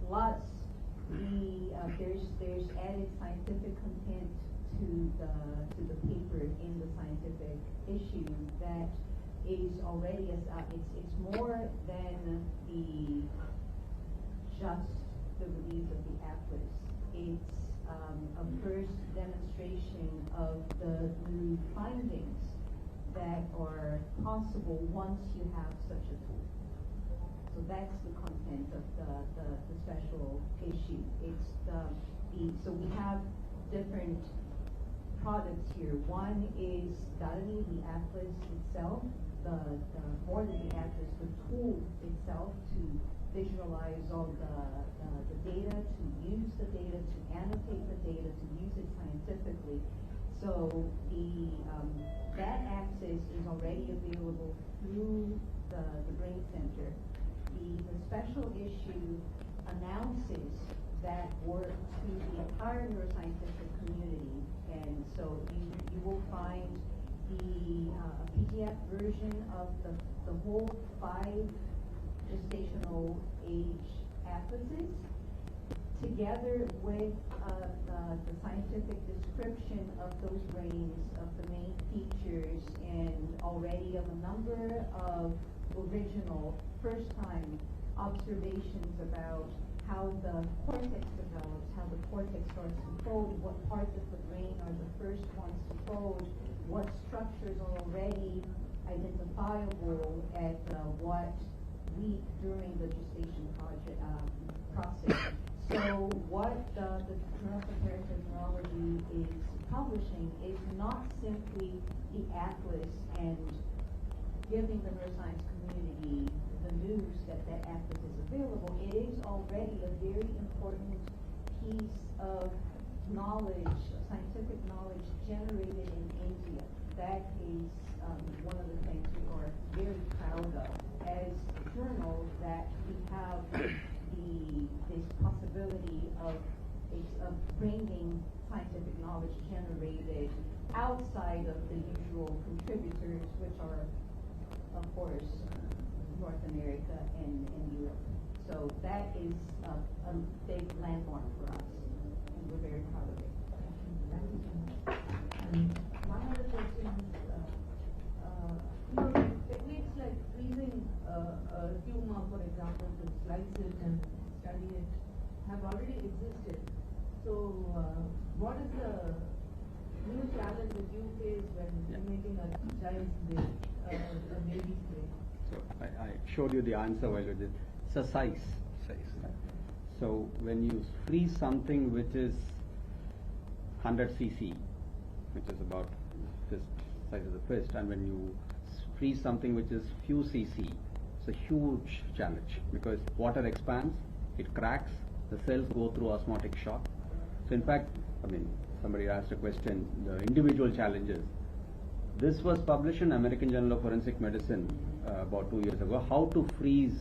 [SPEAKER 8] plus there's added scientific content to the paper in the scientific issue that is already it's more than just the release of the atlas. It's a first demonstration of the new findings that are possible once you have such a tool. So that's the content of the special issue. It's so we have different products here. One is Dharani, the atlas itself, the more than the atlas, the tool itself to visualize all the data, to use the data, to annotate the data, to use it scientifically. So that access is already available through the Brain Center. The special issue announces that work to the entire neuroscientific community, and so you will find a PDF version of the whole 5 gestational age atlases, together with the scientific description of those brains, of the main features, and already of a number of original first-time observations about how the cortex develops, how the cortex starts to fold, what parts of the brain are the first ones to fold, what structures are already identifiable at what week during the gestation process. So what the Neurocomparative Neurology is publishing is not simply the atlas and giving the neuroscience community the news that atlas is available. It is already a very important piece of knowledge, scientific knowledge generated in India. That is one of the things we are very proud of as a journal, that we have this possibility of bringing scientific knowledge generated outside of the usual contributors, which are, of course, North America and Europe. So that is a big landmark for us, and we're very proud of it.
[SPEAKER 2] Thank you so much. One other question techniques like freezing a tumor, for example, to slice it and study it, have already existed. So, what is the new challenge that you face when making a child's brain, a baby's brain?
[SPEAKER 3] So I showed you the answer while you did. It's a size. So when you freeze something which is 100 cc, which is about fist size of the fist, and when you freeze something which is few cc, it's a huge challenge, because water expands, it cracks, the cells go through osmotic shock. So in fact, I mean, somebody asked a question, the individual challenges. This was published in American Journal of Forensic Medicine about 2 years ago, how to freeze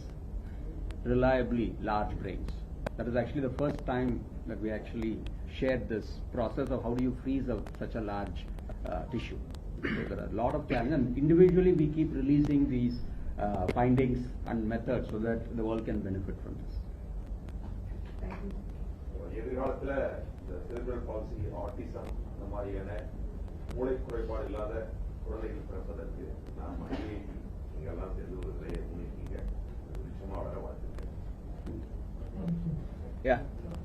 [SPEAKER 3] reliably large brains. That is actually the first time that we actually shared this process of how do you freeze such a large tissue. So there are a lot of challenges, and individually we keep releasing these findings and methods so that the world can benefit from this.
[SPEAKER 2] Thank you.
[SPEAKER 5] எதிர்காலத்துல இந்த cerebral palsy, autism, அந்த மாதிரியான மூளை குறைபாடு இல்லாத குழந்தைகள் பிறப்பதற்கு நாம் நீங்க எல்லாம் சேர்ந்து ஒரு இதையை முன்னிட்டீங்க. நிச்சயமா வளர வாழ்த்துக்கிறேன்.
[SPEAKER 3] Yeah.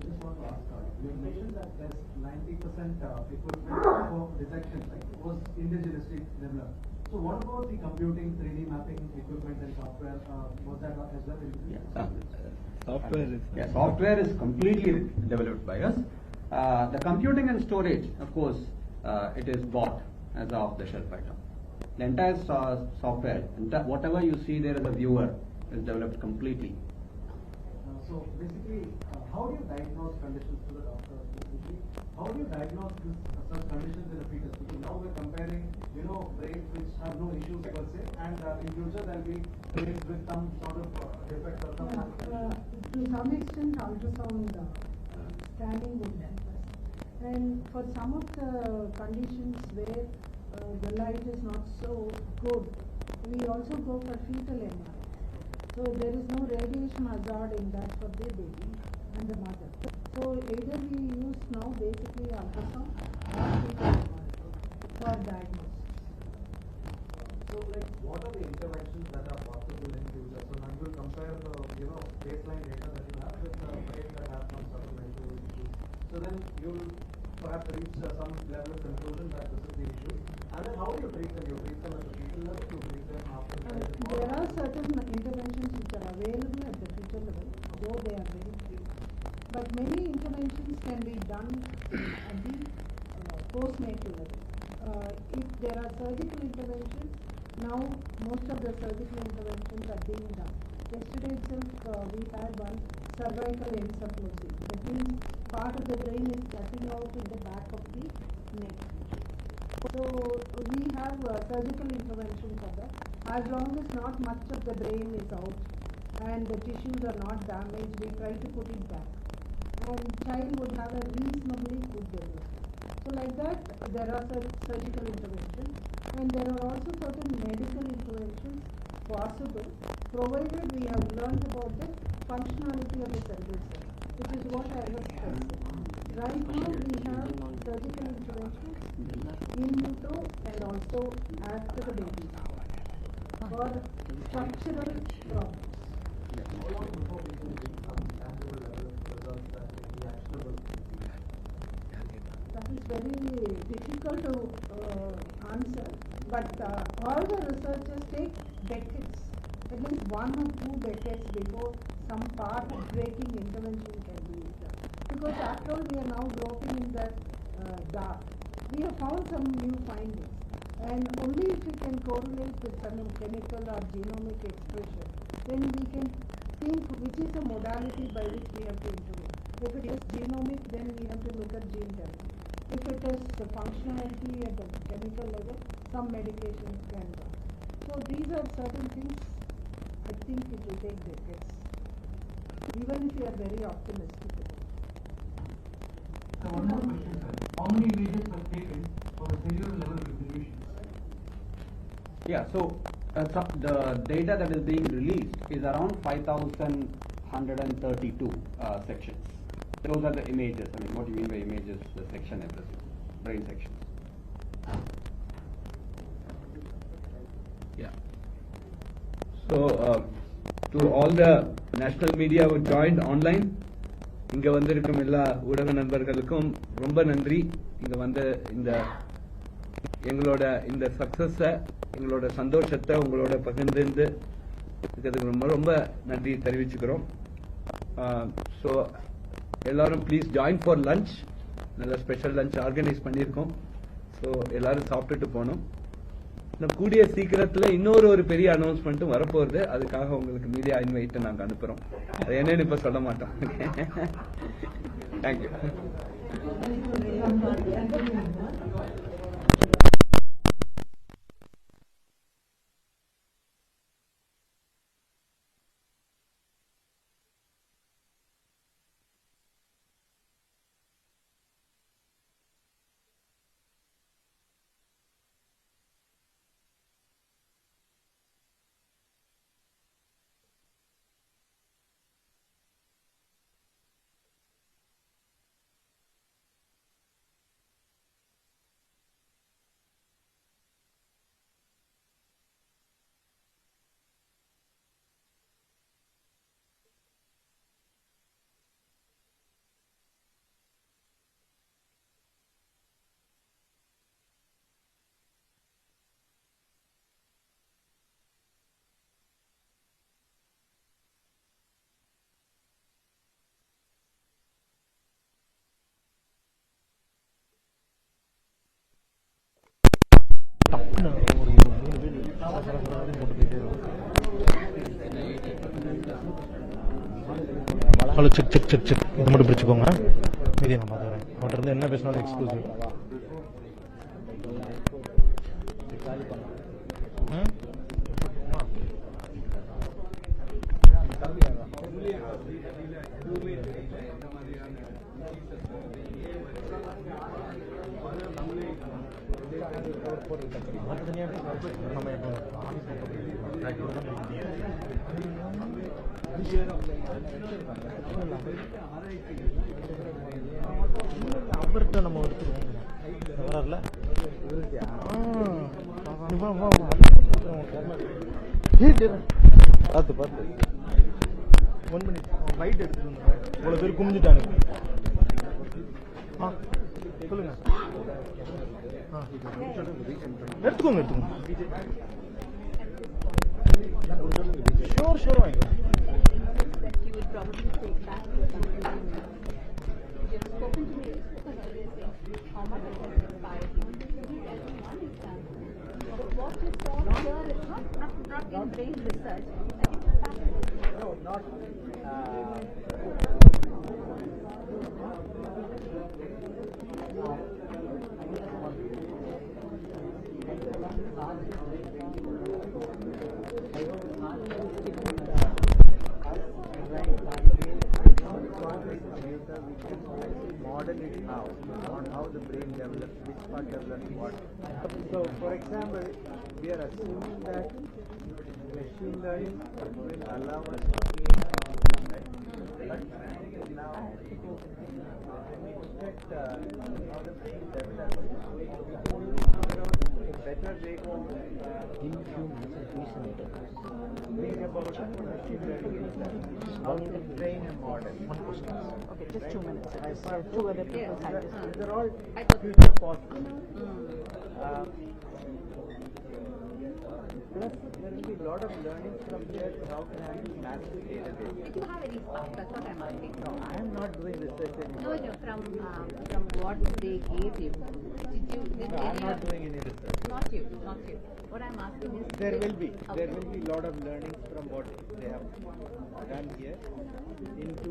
[SPEAKER 9] Just want to ask, you mentioned that there's 90% equipment for detection, like it was indigenously developed. So what about the computing, 3D mapping equipment and software? Was that as well included?
[SPEAKER 3] Software is completely developed by us. The computing and storage, of course, it is bought as an off-the-shelf item. The entire software, whatever you see there as a viewer, is developed completely.
[SPEAKER 9] So basically, how do you diagnose conditions to the doctor? Basically, how do you diagnose such conditions in a fetus? Because now we're comparing, brains which have no issues per se, and in future there'll be brains with some sort of defect or some.
[SPEAKER 2] To some extent, ultrasound scanning would help us. And for some of the conditions where the light is not so good, we also go for fetal MRI. So there is no radiation hazard in that for the baby and the mother. So either we use now basically ultrasound or fetal MRI for diagnosis.
[SPEAKER 10] So, like, what are the interventions that are possible in future? So now you will compare the, baseline data that you have with the brain that have some supplemental issues. So then you will perhaps reach some level of conclusion that this is the issue. And then how do you treat them? You treat them at the fetal level, you treat them after
[SPEAKER 2] There are certain interventions which are available at the fetal level, though they are very few. But many interventions can be done at the postnatal level. If there are surgical interventions, now most of the surgical interventions are being done. Yesterday itself we had one cervical encephalopathy. That means part of the brain is cutting out in the back of the neck. So we have surgical intervention for that. As long as not much of the brain is out and the tissues are not damaged, we try to put it back. And child would have a reasonably good development. So like that, there are surgical interventions, and there are also certain medical interventions possible, provided we have learned about the functionality of the cerebral cell, which is what I was stressing. Right now we have surgical interventions in utero and also after the baby for structural problems.
[SPEAKER 10] How long before we can reach some tangible level of results that will be actionable?
[SPEAKER 2] That is very difficult to answer, but all the researchers take decades, at least 1 or 2 decades before some path-breaking intervention can be done. Because after all, we are now groping in that dark. We have found some new findings, and only if we can correlate with some chemical or genomic expression, then we can think which is the modality by which we have to intervene. If it is genomic, then we have to look at gene therapy. If it is the functionality at the chemical level, some medications can be done. So these are certain things I think it will take decades, even if we are very optimistic about it.
[SPEAKER 7] So one more question, sir. How many images were taken for the cellular level resolution?
[SPEAKER 3] Yeah, so the data that is being released is around 5,132 sections. Those are the images. I mean, what do you mean by images? The section address, brain sections.
[SPEAKER 1] Yeah. So, to all the national media who joined online, இங்க வந்திருக்கும் எல்லா ஊடக நண்பர்களுக்கும் ரொம்ப நன்றி. இங்க வந்த எங்களோட இந்த சக்சஸை, எங்களோட சந்தோஷத்தை உங்களோட பகிர்ந்து இருக்கிறதுக்கு ரொம்ப ரொம்ப நன்றி தெரிவிச்சுக்கிறோம். ஸோ எல்லாரும் ப்ளீஸ் ஜாயின் ஃபார் லஞ்ச். நல்ல ஸ்பெஷல் லஞ்ச் ஆர்கனைஸ் பண்ணியிருக்கோம். ஸோ எல்லாரும் சாப்பிட்டுட்டு போகணும். இன்னும் கூடிய சீக்கிரத்தில் இன்னொரு பெரிய அனௌன்ஸ்மெண்ட்டும் வரப்போகுது. அதுக்காக உங்களுக்கு மீடியா இன்வைட்டை நாங்கள் அனுப்புகிறோம். அது என்னன்னு இப்போ சொல்ல மாட்டோம். Thank you.
[SPEAKER 11] Hello check check check check இது மட்டும் பிடிச்சிக்கோங்க. மீதியை நான் பார்த்துக்கிறேன். அவன்கிட்ட இருந்து என்ன பேசினாலும் எக்ஸ்க்ளூசிவ். அவர்கிட்ட நம்ம எடுத்துருவோம் வரல பார்த்து பார்த்து 1 minute ரைட் எடுத்துட்டு வந்து இவ்வளோ பேர் குமிஞ்சிட்டாங்க. சொல்லுங்க. எடுத்துக்கோங்க ஷோர் வாங்கிக்கலாம்.
[SPEAKER 9] No, not. Model it now on how the brain develops, which part develops what. So, for example, we are assuming that machine learning will allow us to create right? But now, when we look at how the brain develops, a better way to bring about machine learning is how to train a model.
[SPEAKER 8] Okay, just 2 minutes. I saw 2 other people had this.
[SPEAKER 9] These are all future possible. Plus, there will be a lot of learning from there to how to handle massive database.
[SPEAKER 8] Did you have any thoughts? That's what I'm asking.
[SPEAKER 9] No, I am not doing research anymore.
[SPEAKER 8] No, from what they gave you, did
[SPEAKER 9] No, I am
[SPEAKER 8] any
[SPEAKER 9] not
[SPEAKER 8] of-
[SPEAKER 9] doing any research.
[SPEAKER 8] Not you. What I'm asking is...
[SPEAKER 9] There will be.
[SPEAKER 8] Okay.
[SPEAKER 9] There will be a lot of learnings from what they have done here into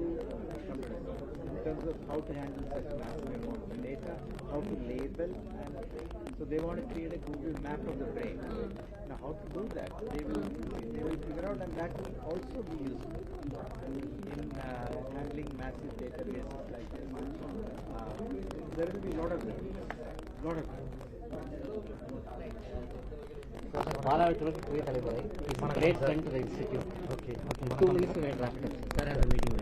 [SPEAKER 9] computer science in terms of how to handle such massive amounts of data, how to label, and so they want to create a Google map of the brain. Now, how to do that? They will figure out, and that will also be useful in handling massive databases like this. There will be a lot of learning.
[SPEAKER 6] Bala Great தலைவரை is a great friend to the institute.
[SPEAKER 11] Okay.
[SPEAKER 6] 2 minutes to wait after. Sir has a meeting.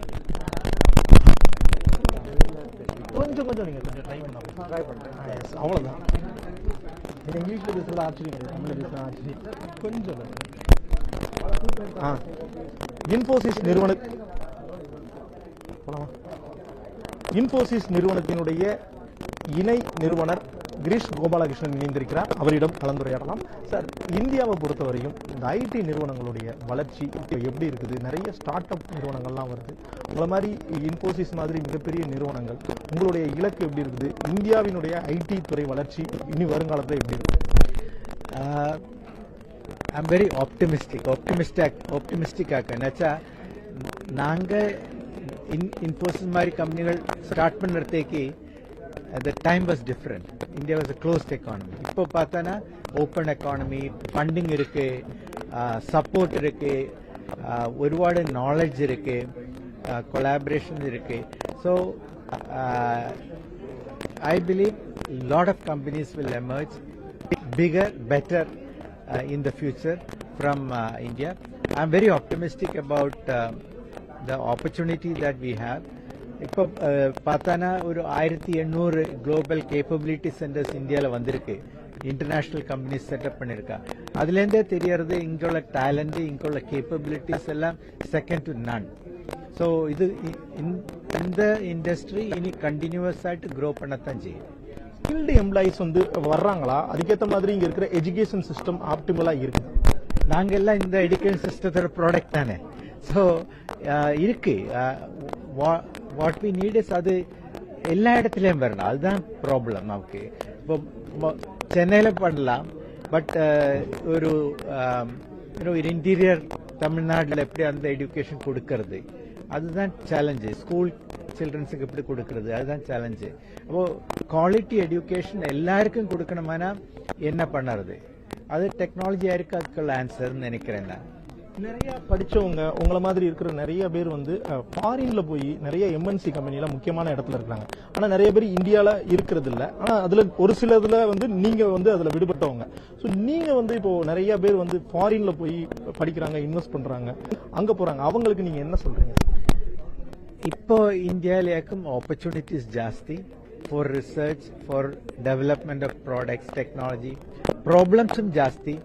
[SPEAKER 11] கொஞ்சம் நீங்க கொஞ்சம் try பண்ணுறேன். அவ்வளோதான். நீங்கள் இங்கிலீஷில் பேசுகிறது ஆச்சரியம் கிடையாது, தமிழில் பேசுகிற ஆச்சரியம் கொஞ்சம். இன்ஃபோசிஸ் நிறுவனத்தினுடைய இணை நிறுவனர் கிரீஷ் கோபாலகிருஷ்ணன் இணைந்திருக்கிறார். அவரிடம் கலந்துரையாடலாம். சார், இந்தியாவை பொறுத்தவரையும் இந்த ஐடி நிறுவனங்களுடைய வளர்ச்சி இப்போ எப்படி இருக்குது? நிறைய ஸ்டார்ட் அப் நிறுவனங்கள்லாம் வருது. உங்களை மாதிரி இன்ஃபோசிஸ் மாதிரி மிகப்பெரிய நிறுவனங்கள், உங்களுடைய இலக்கு எப்படி இருக்குது? இந்தியாவினுடைய ஐடி துறை வளர்ச்சி இனி வருங்காலத்தில் எப்படி இருக்குது?
[SPEAKER 9] I'm very optimistic ஆக்கா நாங்கள் இன்ஃபோசிஸ் மாதிரி கம்பெனிகள் ஸ்டார்ட் பண்ணுறதுக்கு the time was different. India was a closed economy. இப்போ பார்த்தானா ஓப்பன் எக்கானமி, ஃபண்டிங் இருக்கு, சப்போர்ட் இருக்கு, ஒருபாடு நாலேஜ் இருக்கு, கொலாபரேஷன் இருக்கு. So I believe a lot of companies will emerge bigger, better in the future from India. I'm very optimistic about the opportunity that we have. இப்போ பார்த்தானா ஒரு 1800 global capability centres இந்தியாவில் வந்திருக்கு. International companies setup பண்ணியிருக்கா. அதுலேருந்தே தெரியறது இங்குள்ள talent, இங்குள்ள கேப்பபிலிட்டிஸ் எல்லாம் செகண்ட் டு நன். ஸோ இது இந்த இண்டஸ்ட்ரி இனி கண்டினியூவஸ் ஆகிட்டு க்ரோ பண்ணத்தான் செய்யும்.
[SPEAKER 11] ஸ்கில்டு எம்ப்ளாயிஸ் வந்து வர்றாங்களா? அதுக்கேற்ற மாதிரி இங்கே இருக்கிற எஜுகேஷன் சிஸ்டம் ஆப்டிமலாக இருக்குது?
[SPEAKER 9] நாங்கள் எல்லாம் இந்த எஜுகேஷன் சிஸ்டத்தோட ப்ராடக்ட் தானே. ஸோ இருக்கு. வாட் வி நீட் இஸ் அது எல்லா இடத்துலையும் வரணும். அதுதான் ப்ராப்ளம் நமக்கு. இப்போ சென்னையில் பண்ணலாம், பட் ஒரு இன்டீரியர் தமிழ்நாட்டில் எப்படி அந்த எஜுகேஷன் கொடுக்கறது, அதுதான் சேலஞ்சு. ஸ்கூல் சில்ட்ரன்ஸுக்கு எப்படி கொடுக்கறது, அதுதான் சேலஞ்சு. அப்போ குவாலிட்டி எஜுகேஷன் எல்லாருக்கும் கொடுக்கணுமானா என்ன பண்ணுறது? அது டெக்னாலஜியாக இருக்கு, அதுக்குள்ள ஆன்சர்னு நினைக்கிறேன் நான்.
[SPEAKER 11] நிறைய படிச்சவங்க உங்களை மாதிரி இருக்கிற நிறைய பேர் வந்து ஃபாரின்ல போய் நிறைய எம்என்சி கம்பெனில முக்கியமான இடத்துல இருக்காங்க. ஆனா நிறைய பேர் இந்தியால இருக்கிறது இல்ல. ஆனா அதுல ஒரு சிலதுல வந்து நீங்க வந்து அதுல விடுபட்டவங்க. ஸோ நீங்க வந்து இப்போ நிறைய பேர் வந்து ஃபாரின்ல போய் படிக்கிறாங்க, இன்வெஸ்ட் பண்றாங்க, அங்க போறாங்க. அவங்களுக்கு நீங்க என்ன சொல்றீங்க?
[SPEAKER 9] இப்போ இந்தியாவிலேக்கும் ஆப்பர்ச்சுனிட்டிஸ் ஜாஸ்தி for research for development of products technology ப்ராப்ளம்ஸும் ஜாஸ்தி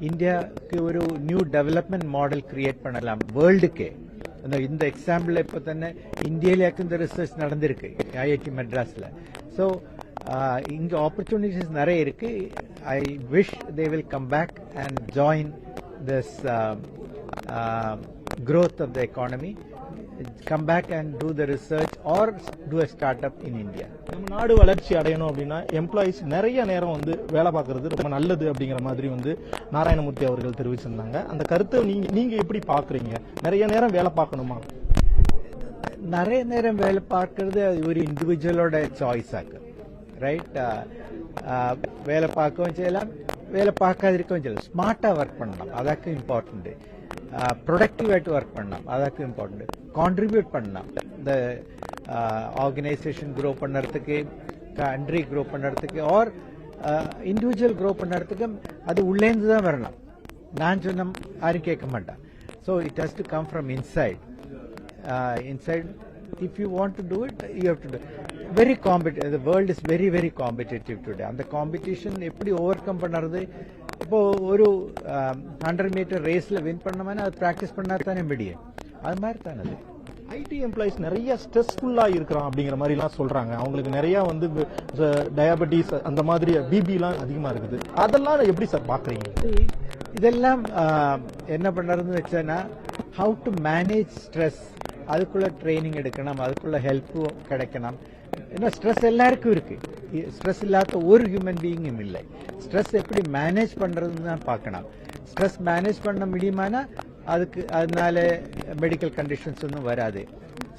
[SPEAKER 9] இந்தியாவுக்கு ஒரு நியூ டெவலப்மெண்ட் மாடல் கிரியேட் பண்ணலாம் வேர்ல்டுக்கே இந்த எக்ஸாம்பிள் இப்போ தானே இந்தியாவிலேக்கும் இந்த ரிசர்ச் நடந்திருக்கு ஐஐடி மெட்ராஸில் ஸோ இங்கே ஆப்பர்ச்சுனிட்டிஸ் நிறைய இருக்கு I wish they will come back and join this growth of the economy, come back and do the research or do a startup in India.
[SPEAKER 11] நம்ம நாடு வளர்ச்சி அடையணும் அப்படின்னா எம்ப்ளாயிஸ் நிறைய நேரம் வந்து வேலை பார்க்கறது ரொம்ப நல்லது அப்படிங்கிற மாதிரி வந்து நாராயணமூர்த்தி அவர்கள் தெரிவிச்சிருந்தாங்க. அந்த கருத்தை நீங்க எப்படி பாக்குறீங்க? நிறைய நேரம் வேலை பார்க்கணுமா?
[SPEAKER 9] நிறைய நேரம் வேலை பார்க்கறது ஒரு இண்டிவிஜுவலோட சாய்ஸ் ஆக்கு, ரைட்? வேலை பார்க்கவும் செய்யலாம், வேலை பார்க்காதிருக்கவும் செய்யலாம். ஸ்மார்ட்டா ஒர்க் பண்ணலாம், அதாக்கு இம்பார்ட்டன்ட். ப்ரொடக்டிவாയിട്ട് ஒர்க் பண்ணலாம், அதாக்கு இம்பார்ட்டன்ட். கான்ட்ரிபியூட் பண்ணலாம், இந்த ஆர்கனைசேஷன் க்ரோ பண்ணுறதுக்கு, கண்ட்ரி க்ரோ பண்ணுறதுக்கு, ஆர் இண்டிவிஜுவல் க்ரோ பண்ணுறதுக்கு அது உள்ளேந்து தான் வரலாம். நான் சொன்ன யாரும் கேட்க மாட்டான். So it has to come from inside. Inside if you want to do it, you have to do it. Very competitive. The world is very, very competitive today. And the competition எப்படி overcome பண்ணுறது? இப்போ ஒரு 100 metre ரேஸ்ல win பண்ணோம்னா அது practice பண்ணா தானே முடியும். அது மாதிரி தானே அது.
[SPEAKER 11] ஐடி எம்ப்ளாயிஸ் நிறைய ஸ்ட்ரெஸ்ஃபுல்லா இருக்கிறான் அப்படிங்கிற மாதிரி எல்லாம் சொல்றாங்க. அவங்களுக்கு நிறைய வந்து டயபெட்டிஸ் அந்த மாதிரி பிபி எல்லாம் அதிகமா இருக்குது. அதெல்லாம் எப்படி சார் பாக்குறீங்க?
[SPEAKER 9] இதெல்லாம் என்ன பண்றதுன்னு வச்சேன்னா, ஹவு டு மேனேஜ் ஸ்ட்ரெஸ், அதுக்குள்ள ட்ரைனிங் எடுக்கணும், அதுக்குள்ள ஹெல்ப்பும் கிடைக்கணும். ஏன்னா ஸ்ட்ரெஸ் எல்லாருக்கும் இருக்கு, ஸ்ட்ரெஸ் இல்லாத ஒரு ஹியூமன் பீயிங்கும் இல்லை. ஸ்ட்ரெஸ் எப்படி மேனேஜ் பண்றதுன்னு தான் பார்க்கணும். ஸ்ட்ரெஸ் மேனேஜ் பண்ண முடியுமானா அதுக்கு அதனால மெடிக்கல் கண்டிஷன்ஸ் ஒன்றும் வராது.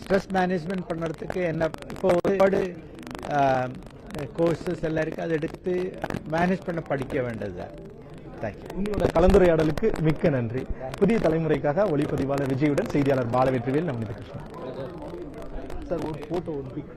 [SPEAKER 9] ஸ்ட்ரெஸ் மேனேஜ்மெண்ட் பண்ணுறதுக்கு என்ன இப்போ ஒருபாடு கோர்சஸ் எல்லாம் இருக்கு, அதை எடுத்து மேனேஜ் பண்ண படிக்க வேண்டியதுதான். தேங்க்யூ.
[SPEAKER 11] உங்களோட கலந்துரையாடலுக்கு மிக்க நன்றி. புதிய தலைமுறைக்காக ஒளிப்பதிவாளர் விஜயுடன் செய்தியாளர் பாலவெற்றிவேல், நவநீத கிருஷ்ணன். சார் ஒரு போட்டோ ஒரு பிக்.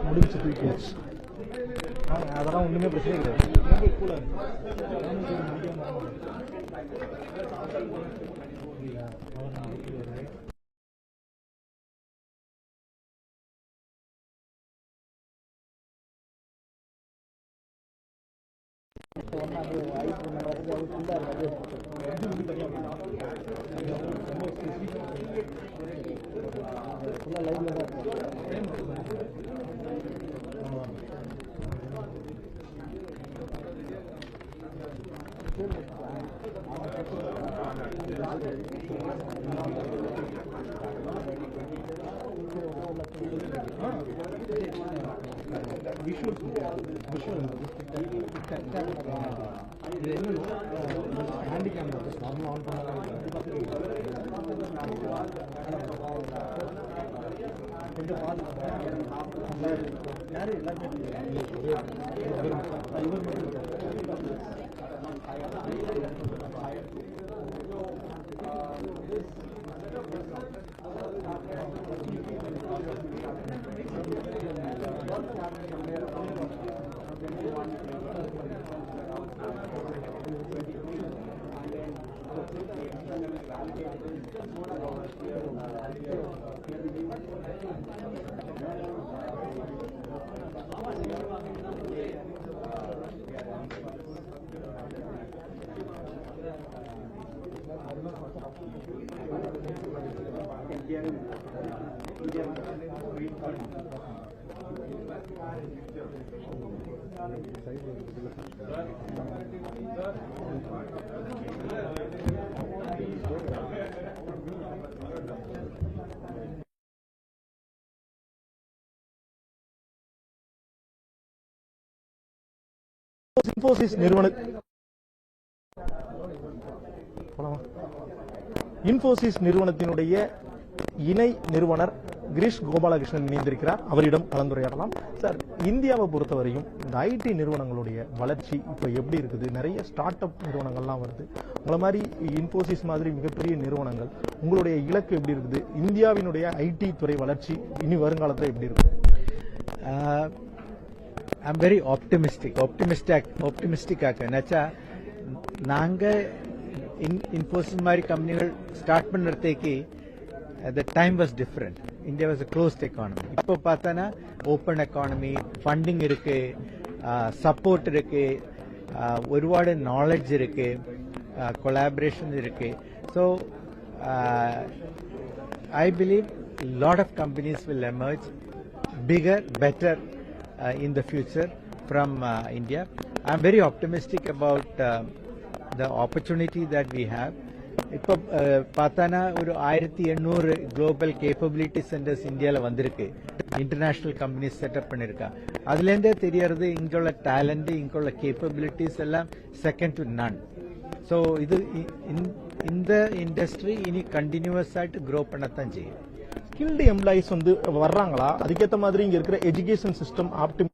[SPEAKER 11] முடிச்சு தூக்கியாச்சு. அதெல்லாம் ஒண்ணுமே பிரச்சனை கிடையாது. கூட இன்ஃபோசிஸ் நிறுவனத்தினுடைய இணை நிறுவனர் கிரீஷ் கோபாலகிருஷ்ணன் இணைந்திருக்கிறார், அவரிடம் கலந்துரையாடலாம். சார், இந்தியாவை பொறுத்தவரையும் இந்த ஐடி நிறுவனங்களுடைய வளர்ச்சி இப்போ எப்படி இருக்குது? நிறைய ஸ்டார்ட் அப் நிறுவனங்கள்லாம் வருது. உங்களை மாதிரி இன்ஃபோசிஸ் மாதிரி மிகப்பெரிய நிறுவனங்கள், உங்களுடைய இலக்கு எப்படி இருக்குது? இந்தியாவினுடைய ஐடி துறை வளர்ச்சி இனி வருங்காலத்தில் எப்படி இருக்கும்?
[SPEAKER 12] I'm very optimistic. என்னாச்சா, நாங்க இன்ஃபோசிஸ் மாதிரி கம்பெனிகள் ஸ்டார்ட் பண்ணுறதுக்கு the time was different. India was a closed economy. இப்போ பார்த்தானா ஓப்பன் எக்கானமி, ஃபண்டிங் இருக்கு, சப்போர்ட் இருக்கு, ஒருபாடு நாலேஜ் இருக்கு, கொலாபரேஷன் இருக்கு. So I believe a lot of companies will emerge bigger, better in the future from India. I'm very optimistic about the opportunity that we have. இப்போ பார்த்தானா ஒரு 1800 global capability centres இந்தியாவில் வந்திருக்கு. International companies setup பண்ணியிருக்கா. அதுலேருந்தே தெரியறது இங்குள்ள talent, இங்குள்ள கேப்பபிலிட்டிஸ் எல்லாம் செகண்ட் டு நன். ஸோ இது இந்த இண்டஸ்ட்ரி இனி கண்டினியூவஸ் ஆகிட்டு க்ரோ பண்ணத்தான் செய்யும்.
[SPEAKER 11] ஸ்கில்டு எம்ப்ளாயிஸ் வந்து வர்றாங்களா? அதுக்கேற்ற மாதிரி இங்க இருக்கிற education system ஆப்டிம்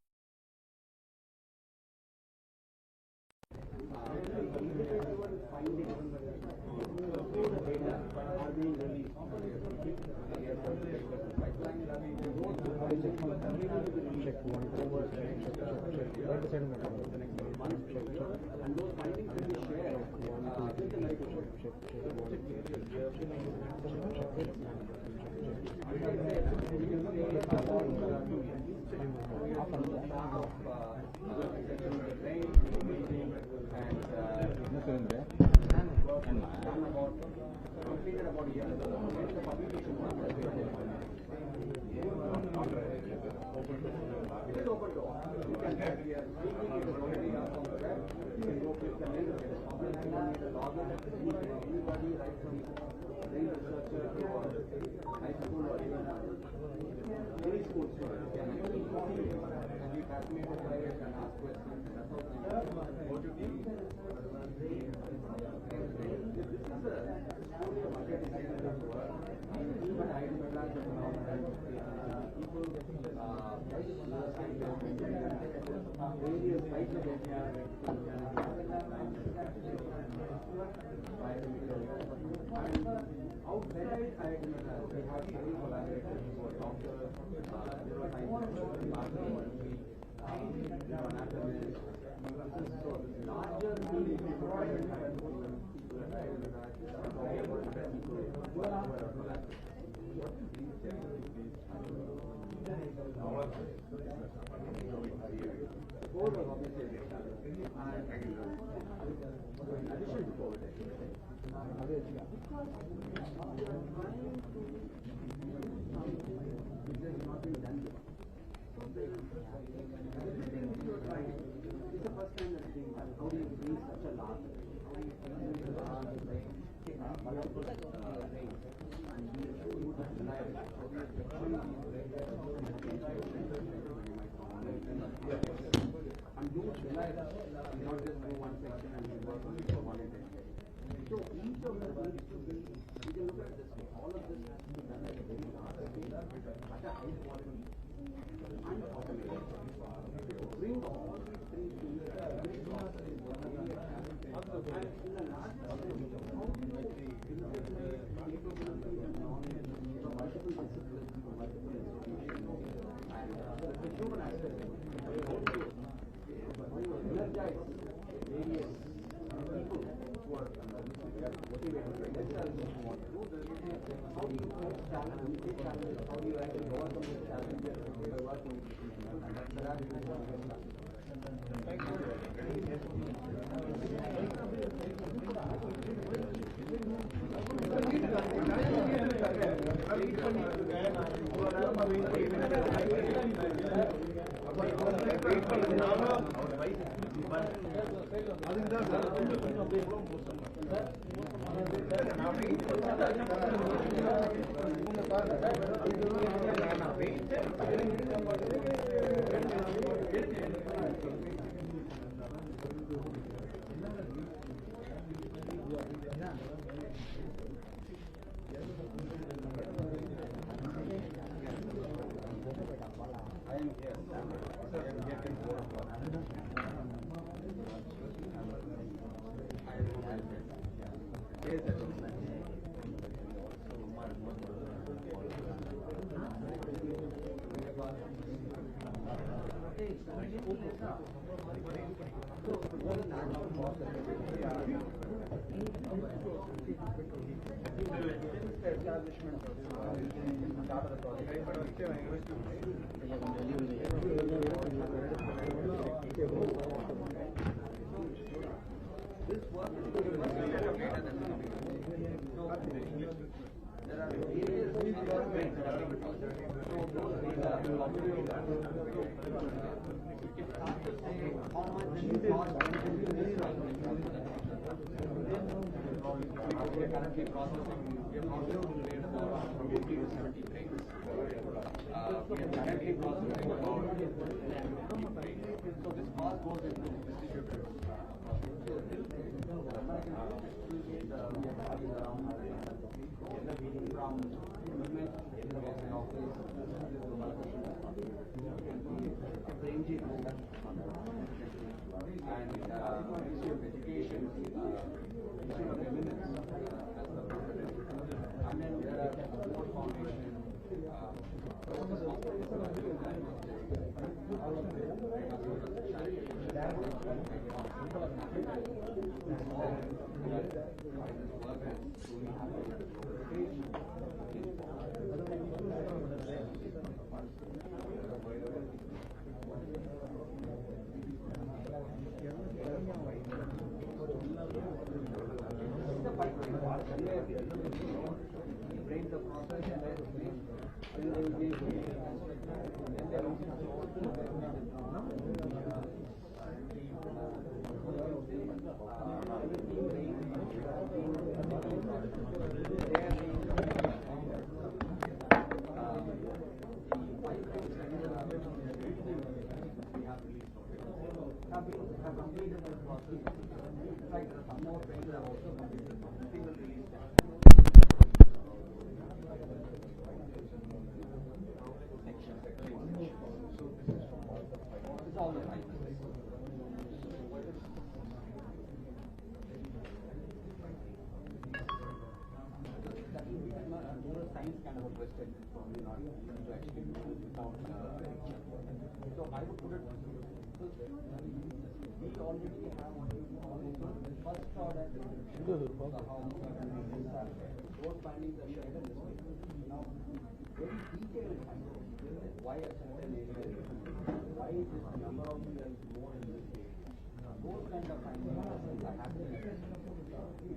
[SPEAKER 10] Those kind of findings are happening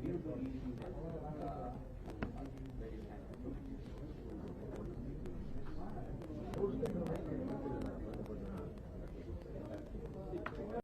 [SPEAKER 10] due to these